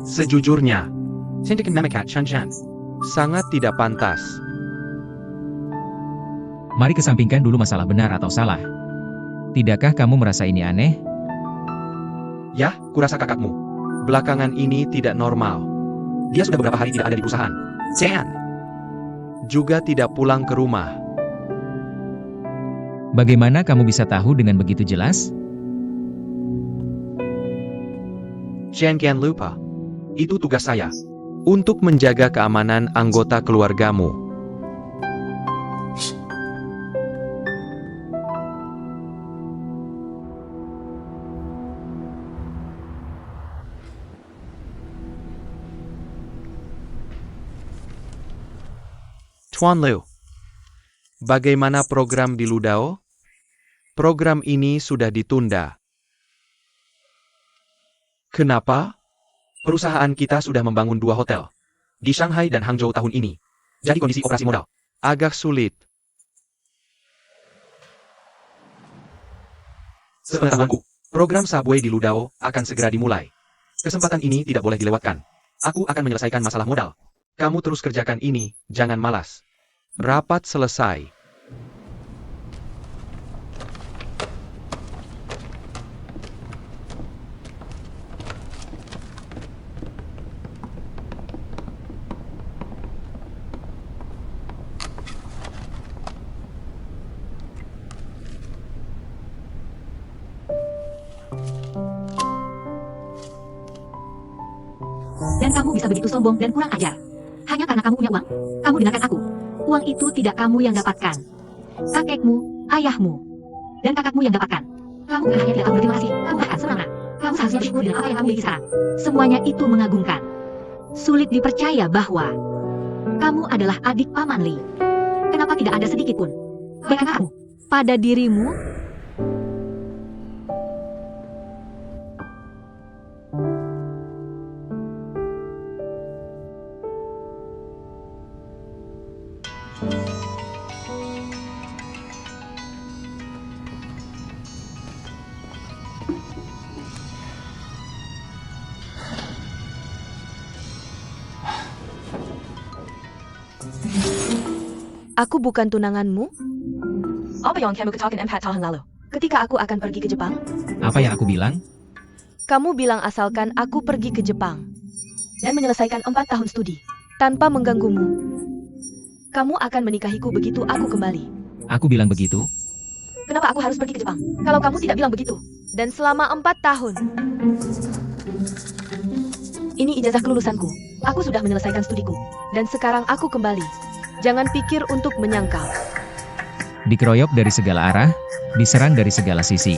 Sejujurnya, sangat tidak pantas. Mari kesampingkan dulu masalah benar atau salah. Tidakkah kamu merasa ini aneh? Yah, kurasa kakakmu. Belakangan ini tidak normal. Dia sudah beberapa hari tidak ada di perusahaan. Chen juga tidak pulang ke rumah. Bagaimana kamu bisa tahu dengan begitu jelas? Jangan lupa. Itu tugas saya. Untuk menjaga keamanan anggota keluargamu. Tuan Liu, bagaimana program di Ludao? Program ini sudah ditunda. Kenapa? Perusahaan kita sudah membangun 2 hotel di Shanghai dan Hangzhou tahun ini. Jadi kondisi operasi modal agak sulit. Sepengetahuanku, program subway di Ludao akan segera dimulai. Kesempatan ini tidak boleh dilewatkan. Aku akan menyelesaikan masalah modal. Kamu terus kerjakan ini, jangan malas. Rapat selesai. Dan kamu bisa begitu sombong dan kurang ajar. Hanya karena kamu punya uang, kamu dengarkan aku. Uang itu tidak kamu yang dapatkan. Kakekmu, ayahmu, dan kakakmu yang dapatkan. Kamu bukan hanya tidak tahu berterima kasih, kamu bahkan semangat. Kamu seharusnya bersyukur dengan apa yang kamu miliki sekarang. Semuanya itu mengagumkan. Sulit dipercaya bahwa kamu adalah adik Paman Li. Kenapa tidak ada sedikit pun bangga kamu pada dirimu? Aku bukan tunanganmu? Apa yang kamu katakan 4 tahun lalu? Ketika aku akan pergi ke Jepang? Apa yang aku bilang? Kamu bilang asalkan aku pergi ke Jepang dan menyelesaikan 4 tahun studi tanpa mengganggumu. Kamu akan menikahiku begitu aku kembali. Aku bilang begitu. Kenapa aku harus pergi ke Jepang? Kalau kamu tidak bilang begitu. Dan selama 4 tahun. Ini ijazah kelulusanku. Aku sudah menyelesaikan studiku. Dan sekarang aku kembali. Jangan pikir untuk menyangkal. Dikeroyok dari segala arah, diserang dari segala sisi.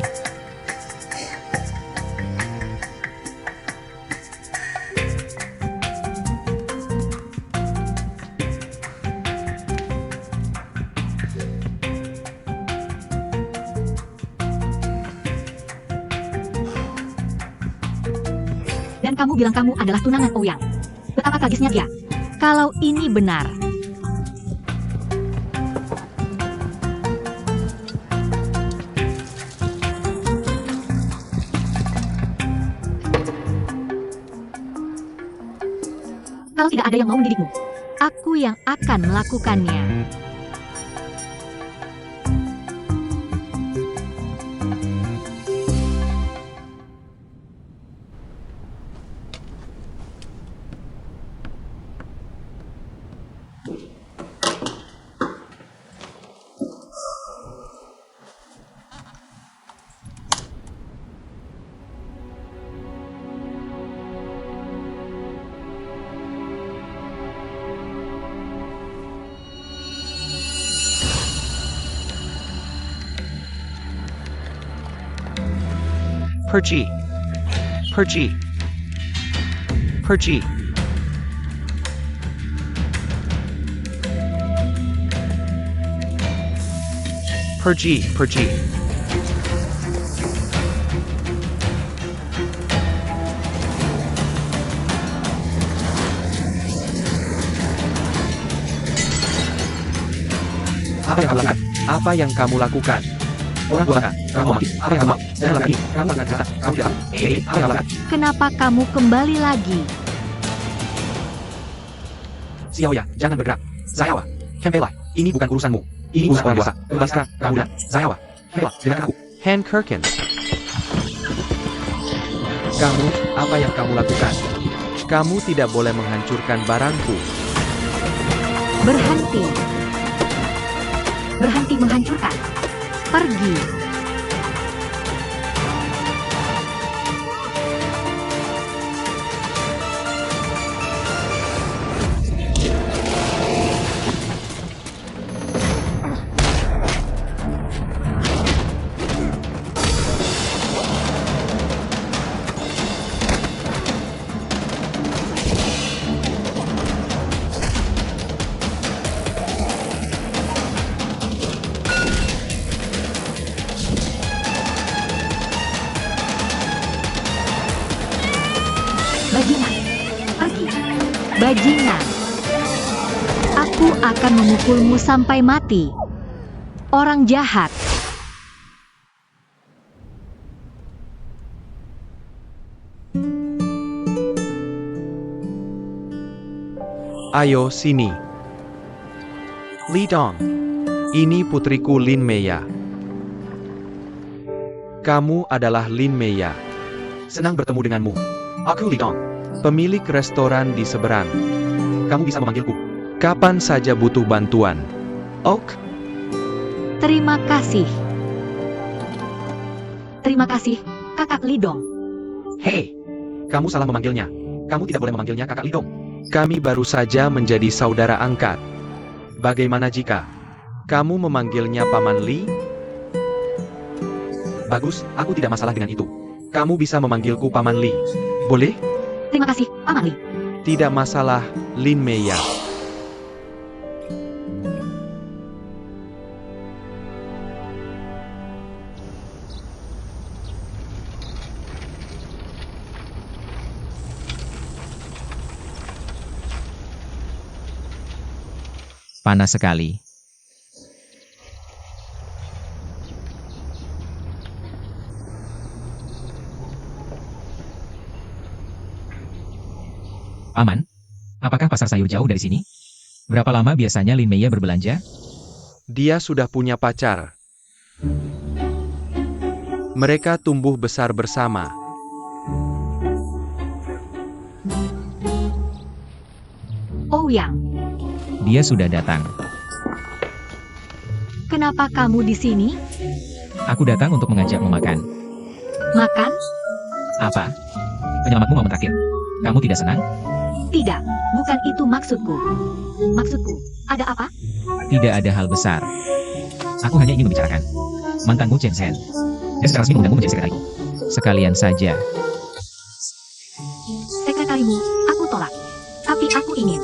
Dan kamu bilang kamu adalah tunangan Ouyang. Betapa tragisnya dia. Kalau ini benar. Kalau tidak ada yang mau mendidikmu, aku yang akan melakukannya. Pergi. Pergi. Pergi. Pergi. Pergi. Apa yang kamu lakukan? Apa yang kamu lakukan? Orang tua kamu mati. Apa yang kamu lakukan? Jangan lakukan ini. Kamu lakukan kata. Kamu tidak. Hei, apa yang kamu lakukan? Kenapa kamu kembali lagi? Xiaoya, jangan bergerak. Zayawa, kembalilah. Ini bukan urusanmu. Ini urusan orang dewasa. Kembali sekarang, kamu dan Zayawa. Kembalilah, dengarkan aku. Han Kirkens. Kamu, apa yang kamu lakukan? Kamu tidak boleh menghancurkan barangku. Berhenti. Berhenti menghancurkan. Pergi. Bajingan, pergi. Bajingan. Aku akan memukulmu sampai mati. Orang jahat. Ayo sini. Li Dong. Ini putriku Lin Meya. Kamu adalah Lin Meya. Senang bertemu denganmu. Aku Li Dong, pemilik restoran di seberang. Kamu bisa memanggilku kapan saja butuh bantuan. Ok, Terima kasih. Terima kasih, Kakak Lidong. hei, kamu salah memanggilnya. Kamu tidak boleh memanggilnya Kakak Li Dong. Kami baru saja menjadi saudara angkat. Bagaimana jika kamu memanggilnya Paman Li? Bagus, aku tidak masalah dengan itu. Kamu bisa memanggilku Paman Li. Boleh? Terima kasih, Paman Li. Tidak masalah, Lin Meya. Panas sekali. Paman, apakah pasar sayur jauh dari sini? Berapa lama biasanya Lin Meya berbelanja? Dia sudah punya pacar. Mereka tumbuh besar bersama. Ouyang, Dia sudah datang. kenapa kamu di sini? Aku datang untuk mengajakmu makan. Makan? Apa? Penyelamatmu mau mentraktir. Kamu tidak senang? Tidak, bukan itu maksudku. Maksudku, ada apa? Tidak ada hal besar. Aku hanya ingin membicarakan mantanmu Chen Zhen. Dan secara resmi mengundangmu menjadi sekretariku. Sekalian saja. Sekretarimu, aku tolak. Tapi aku ingin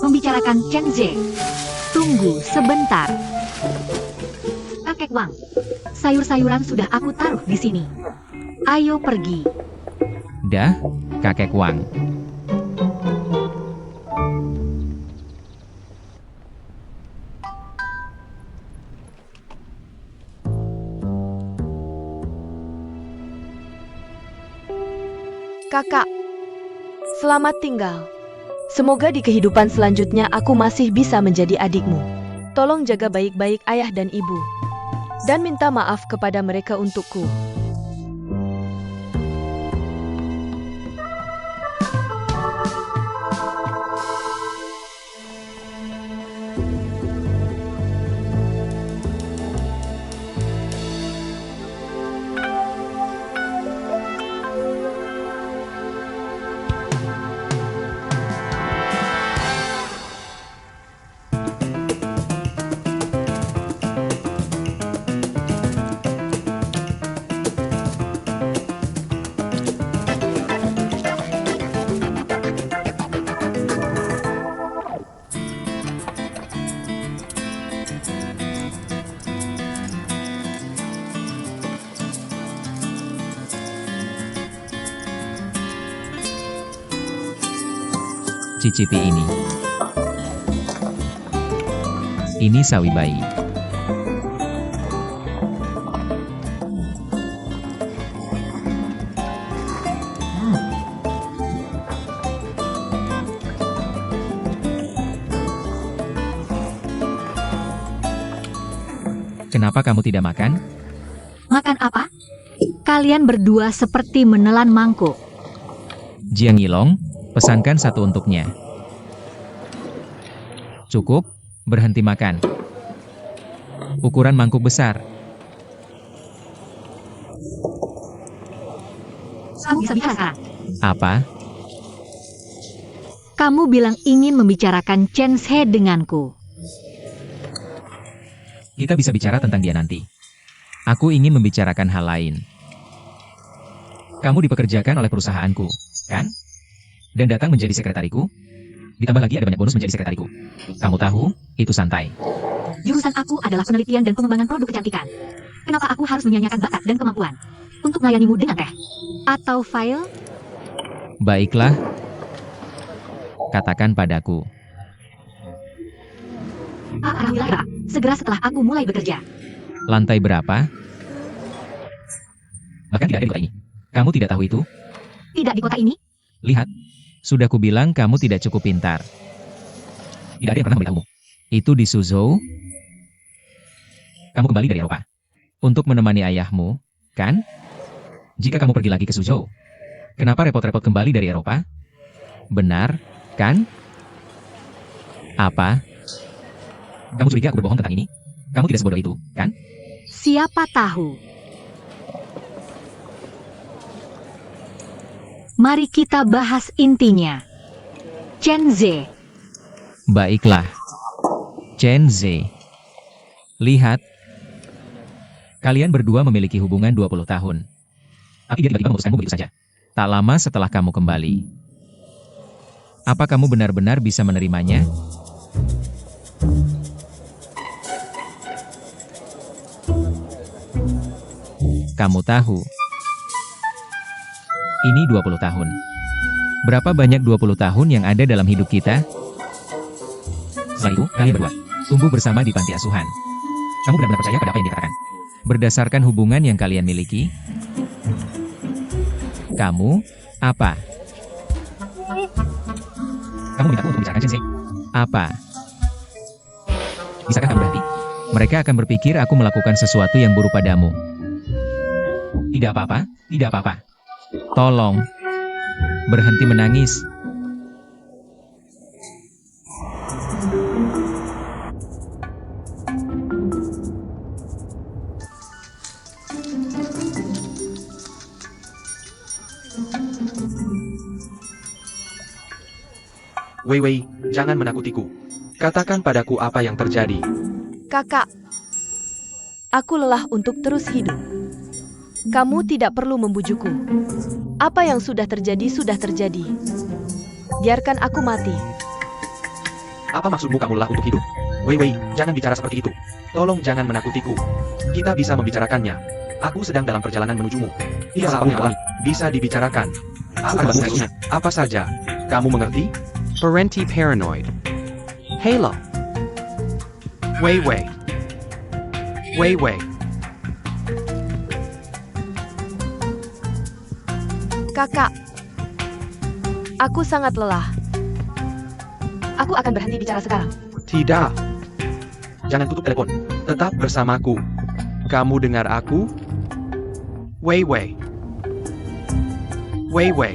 membicarakan Chen Zhe. Tunggu sebentar. Kakek Wang, sayur-sayuran sudah aku taruh di sini. Ayo pergi. Dah, kakek Wang. Kakak, selamat tinggal. Semoga di kehidupan selanjutnya aku masih bisa menjadi adikmu. Tolong jaga baik-baik ayah dan ibu. Dan minta maaf kepada mereka untukku. Cicipi ini. Ini sawi bayi. Kenapa kamu tidak makan? Makan apa? Kalian berdua seperti menelan mangkuk. Jiang Yilong, pesankan satu untuknya. Cukup, berhenti makan. Ukuran mangkuk besar. Kamu bisa bicara sekarang. Apa? Kamu bilang ingin membicarakan Chen Zhe denganku. Kita bisa bicara tentang dia nanti. Aku ingin membicarakan hal lain. Kamu dipekerjakan oleh perusahaanku, kan? Dan datang menjadi sekretariku. Ditambah lagi ada banyak bonus menjadi sekretariku. Kamu tahu, itu santai. Jurusan aku adalah penelitian dan pengembangan produk kecantikan. Kenapa aku harus menyanyikan bakat dan kemampuan untuk melayanimu dengan teh? Atau file? Baiklah. Katakan padaku. Alhamdulillah, segera setelah aku mulai bekerja. Lantai berapa? Bahkan tidak ada di kota ini. Kamu tidak tahu itu? Tidak di kota ini? Lihat. Sudah kubilang kamu tidak cukup pintar. Tidak ada yang pernah memberitahumu. Itu di Suzhou. Kamu kembali dari Eropa. Untuk menemani ayahmu, kan? Jika kamu pergi lagi ke Suzhou, kenapa repot-repot kembali dari Eropa? Benar, kan? Apa? Kamu curiga aku berbohong tentang ini? Kamu tidak sebodoh itu, kan? Siapa tahu. Mari kita bahas intinya. Chen Zhe. Baiklah. Chen Zhe. Lihat. Kalian berdua memiliki hubungan 20 tahun. Tapi dia tiba-tiba memutuskanmu begitu saja. Tak lama setelah kamu kembali. Apa kamu benar-benar bisa menerimanya? Kamu tahu. Ini 20 tahun. Berapa banyak 20 tahun yang ada dalam hidup kita? Setelah itu, kalian berdua tumbuh bersama di panti asuhan. Kamu benar-benar percaya pada apa yang dikatakan? Berdasarkan hubungan yang kalian miliki? Kamu, apa? Kamu mintaku untuk bicarakan Chen Zhe? Apa? Bisakah kamu berhenti? Mereka akan berpikir aku melakukan sesuatu yang buruk padamu. Tidak apa-apa, tidak apa-apa. Tolong, berhenti menangis. Wei Wei, jangan menakutiku. Katakan padaku apa yang terjadi. Kakak, aku lelah untuk terus hidup. Kamu tidak perlu membujukku. Apa yang sudah terjadi, sudah terjadi. Biarkan aku mati. Apa maksudmu kamu lelah untuk hidup? Wei Wei, jangan bicara seperti itu. Tolong jangan menakutiku. Kita bisa membicarakannya. Aku sedang dalam perjalanan menujumu. Tidak apa yang alami, bisa dibicarakan. Aku akan membantunya. Apa saja. Kamu mengerti? Parenti paranoid. Halo. Wei Wei. Wei Wei. Kakak, aku sangat lelah. Aku akan berhenti bicara sekarang. Tidak. Jangan tutup telepon. Tetap bersamaku. Kamu dengar aku? Wei Wei. Wei Wei.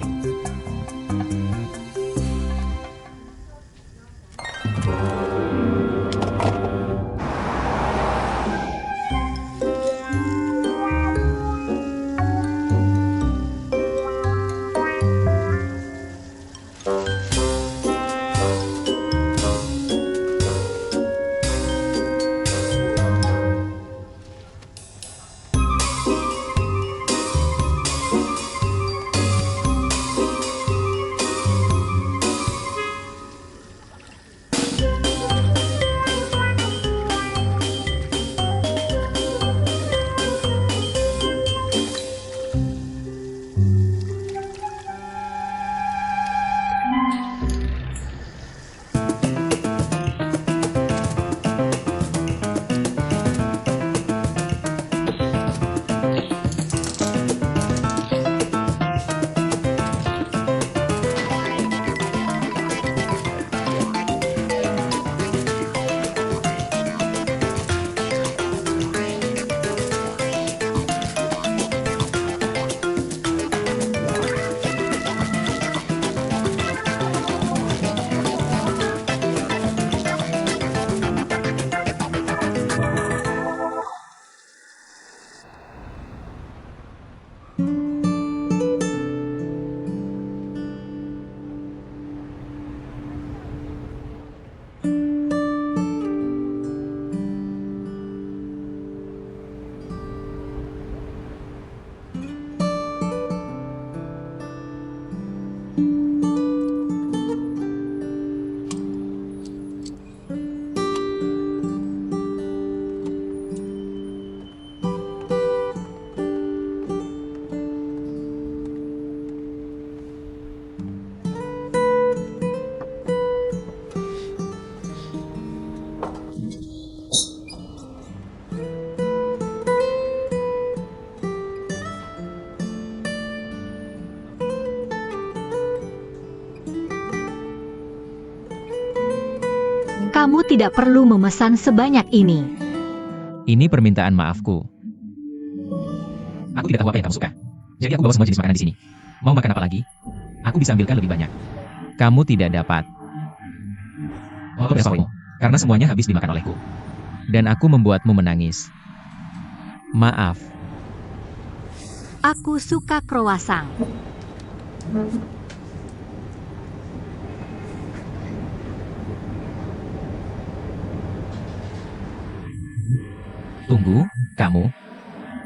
Kamu tidak perlu memesan sebanyak ini. Ini permintaan maafku. Aku tidak tahu apa yang kamu suka. Jadi aku bawa semua jenis makanan di sini. Mau makan apa lagi? Aku bisa ambilkan lebih banyak. Kamu tidak dapat. Oh, sorry. Karena semuanya habis dimakan olehku. Dan aku membuatmu menangis. Maaf. Aku suka croissant. Tunggu,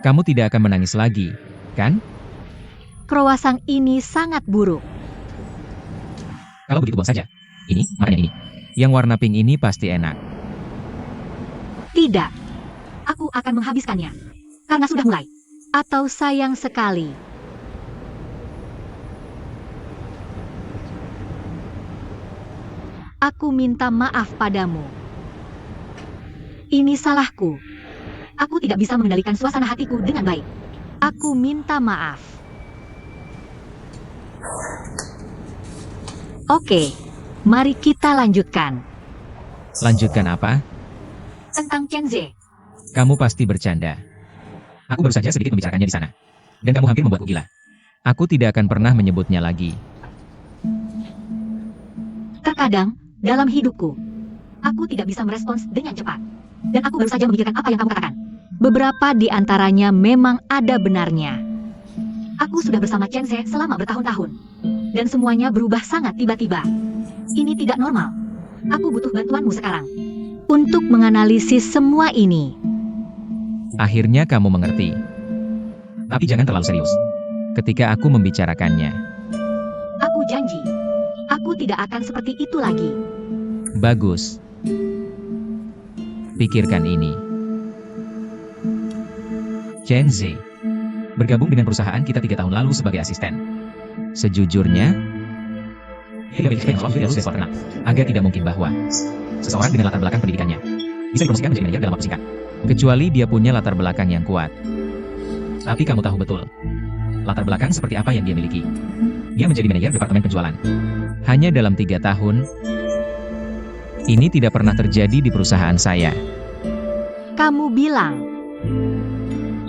kamu tidak akan menangis lagi, kan? Croissant ini sangat buruk. Kalau begitu buang saja. Ini, makan yang ini. Yang warna pink ini pasti enak. Tidak. Aku akan menghabiskannya. Karena sudah mulai. Atau sayang sekali. Aku minta maaf padamu. Ini salahku. Aku tidak bisa mengendalikan suasana hatiku dengan baik. Aku minta maaf. Oke, mari kita lanjutkan. Lanjutkan apa? Tentang Chenze. Kamu pasti bercanda. Aku baru saja sedikit membicarakannya di sana. Dan kamu hampir membuatku gila. Aku tidak akan pernah menyebutnya lagi. Terkadang, dalam hidupku, aku tidak bisa merespons dengan cepat. Dan aku baru saja memikirkan apa yang kamu katakan. Beberapa di antaranya memang ada benarnya. Aku sudah bersama Chenze selama bertahun-tahun. Dan semuanya berubah sangat tiba-tiba. Ini tidak normal. Aku butuh bantuanmu sekarang untuk menganalisis semua ini. Akhirnya kamu mengerti. Tapi jangan terlalu serius ketika aku membicarakannya. Aku janji, aku tidak akan seperti itu lagi. Bagus. Pikirkan ini. Chen Zi bergabung dengan perusahaan kita 3 tahun lalu sebagai asisten. Sejujurnya, agak tidak mungkin bahwa seseorang dengan latar belakang pendidikannya bisa dipromosikan menjadi manajer dalam waktu singkat. Kecuali dia punya latar belakang yang kuat. Tapi kamu tahu betul, latar belakang seperti apa yang dia miliki. Dia menjadi manajer departemen penjualan. Hanya dalam 3 tahun, ini tidak pernah terjadi di perusahaan saya. Kamu bilang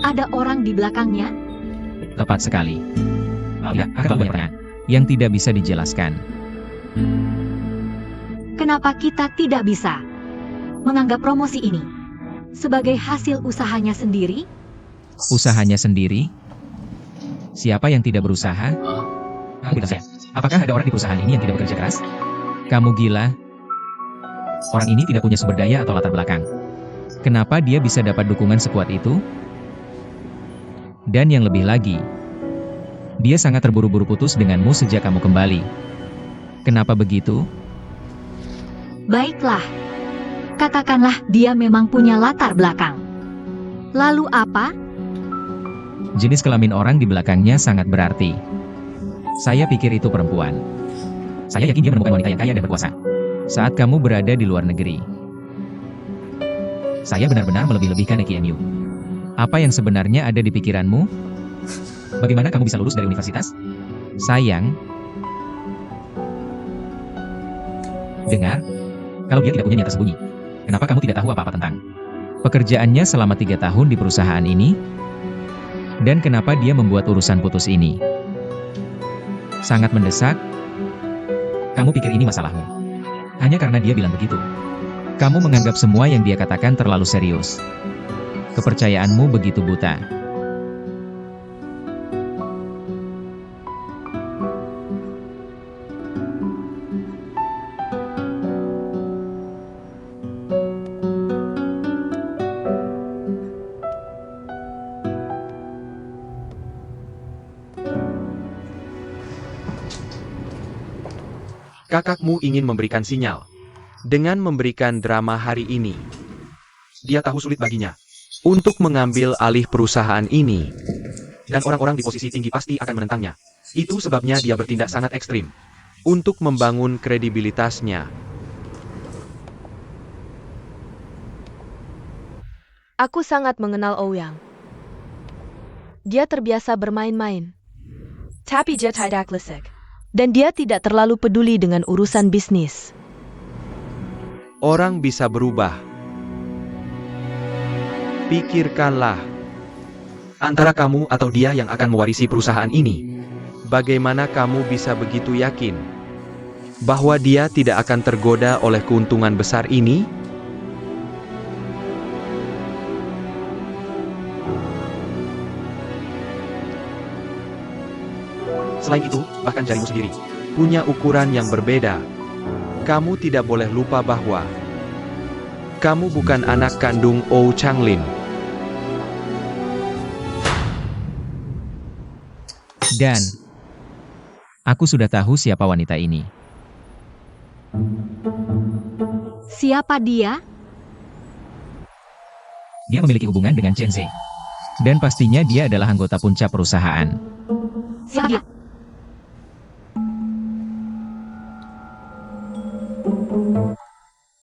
ada orang di belakangnya? Tepat sekali. Ya, akan banyak pertanyaan yang tidak bisa dijelaskan. Kenapa kita tidak bisa menganggap promosi ini sebagai hasil usahanya sendiri? Usahanya sendiri? Siapa yang tidak berusaha? Apakah ada orang di perusahaan ini yang tidak bekerja keras? Kamu gila? Orang ini tidak punya sumber daya atau latar belakang. Kenapa dia bisa dapat dukungan sekuat itu? Dan yang lebih lagi, dia sangat terburu-buru putus denganmu sejak kamu kembali. Kenapa begitu? Baiklah, katakanlah dia memang punya latar belakang. Lalu apa? Jenis kelamin orang di belakangnya sangat berarti. Saya pikir itu perempuan. Saya yakin dia menemukan wanita yang kaya dan berkuasa saat kamu berada di luar negeri. Saya benar-benar melebih-lebihkan EQMU. Apa yang sebenarnya ada di pikiranmu? Bagaimana kamu bisa lulus dari universitas? Sayang. Dengar, kalau dia tidak punya niat tersembunyi, kenapa kamu tidak tahu apa-apa tentang pekerjaannya selama 3 tahun di perusahaan ini? Dan kenapa dia membuat urusan putus ini sangat mendesak? Kamu pikir ini masalahmu hanya karena dia bilang begitu. Kamu menganggap semua yang dia katakan terlalu serius. Kepercayaanmu begitu buta. Kakakmu ingin memberikan sinyal. Dengan memberikan drama hari ini, dia tahu sulit baginya untuk mengambil alih perusahaan ini. Dan orang-orang di posisi tinggi pasti akan menentangnya. Itu sebabnya dia bertindak sangat ekstrim untuk membangun kredibilitasnya. Aku sangat mengenal Ouyang. Dia terbiasa bermain-main. Tapi dia tidak klasik. Dan dia tidak terlalu peduli dengan urusan bisnis. Orang bisa berubah. Pikirkanlah. Antara kamu atau dia yang akan mewarisi perusahaan ini. Bagaimana kamu bisa begitu yakin bahwa dia tidak akan tergoda oleh keuntungan besar ini? Selain itu, bahkan jarimu sendiri punya ukuran yang berbeda. Kamu tidak boleh lupa bahwa kamu bukan anak kandung Ou Changlin. Dan aku sudah tahu siapa wanita ini. Siapa dia? Dia memiliki hubungan dengan Chen Zhe. Dan pastinya dia adalah anggota puncak perusahaan. Siapa dia?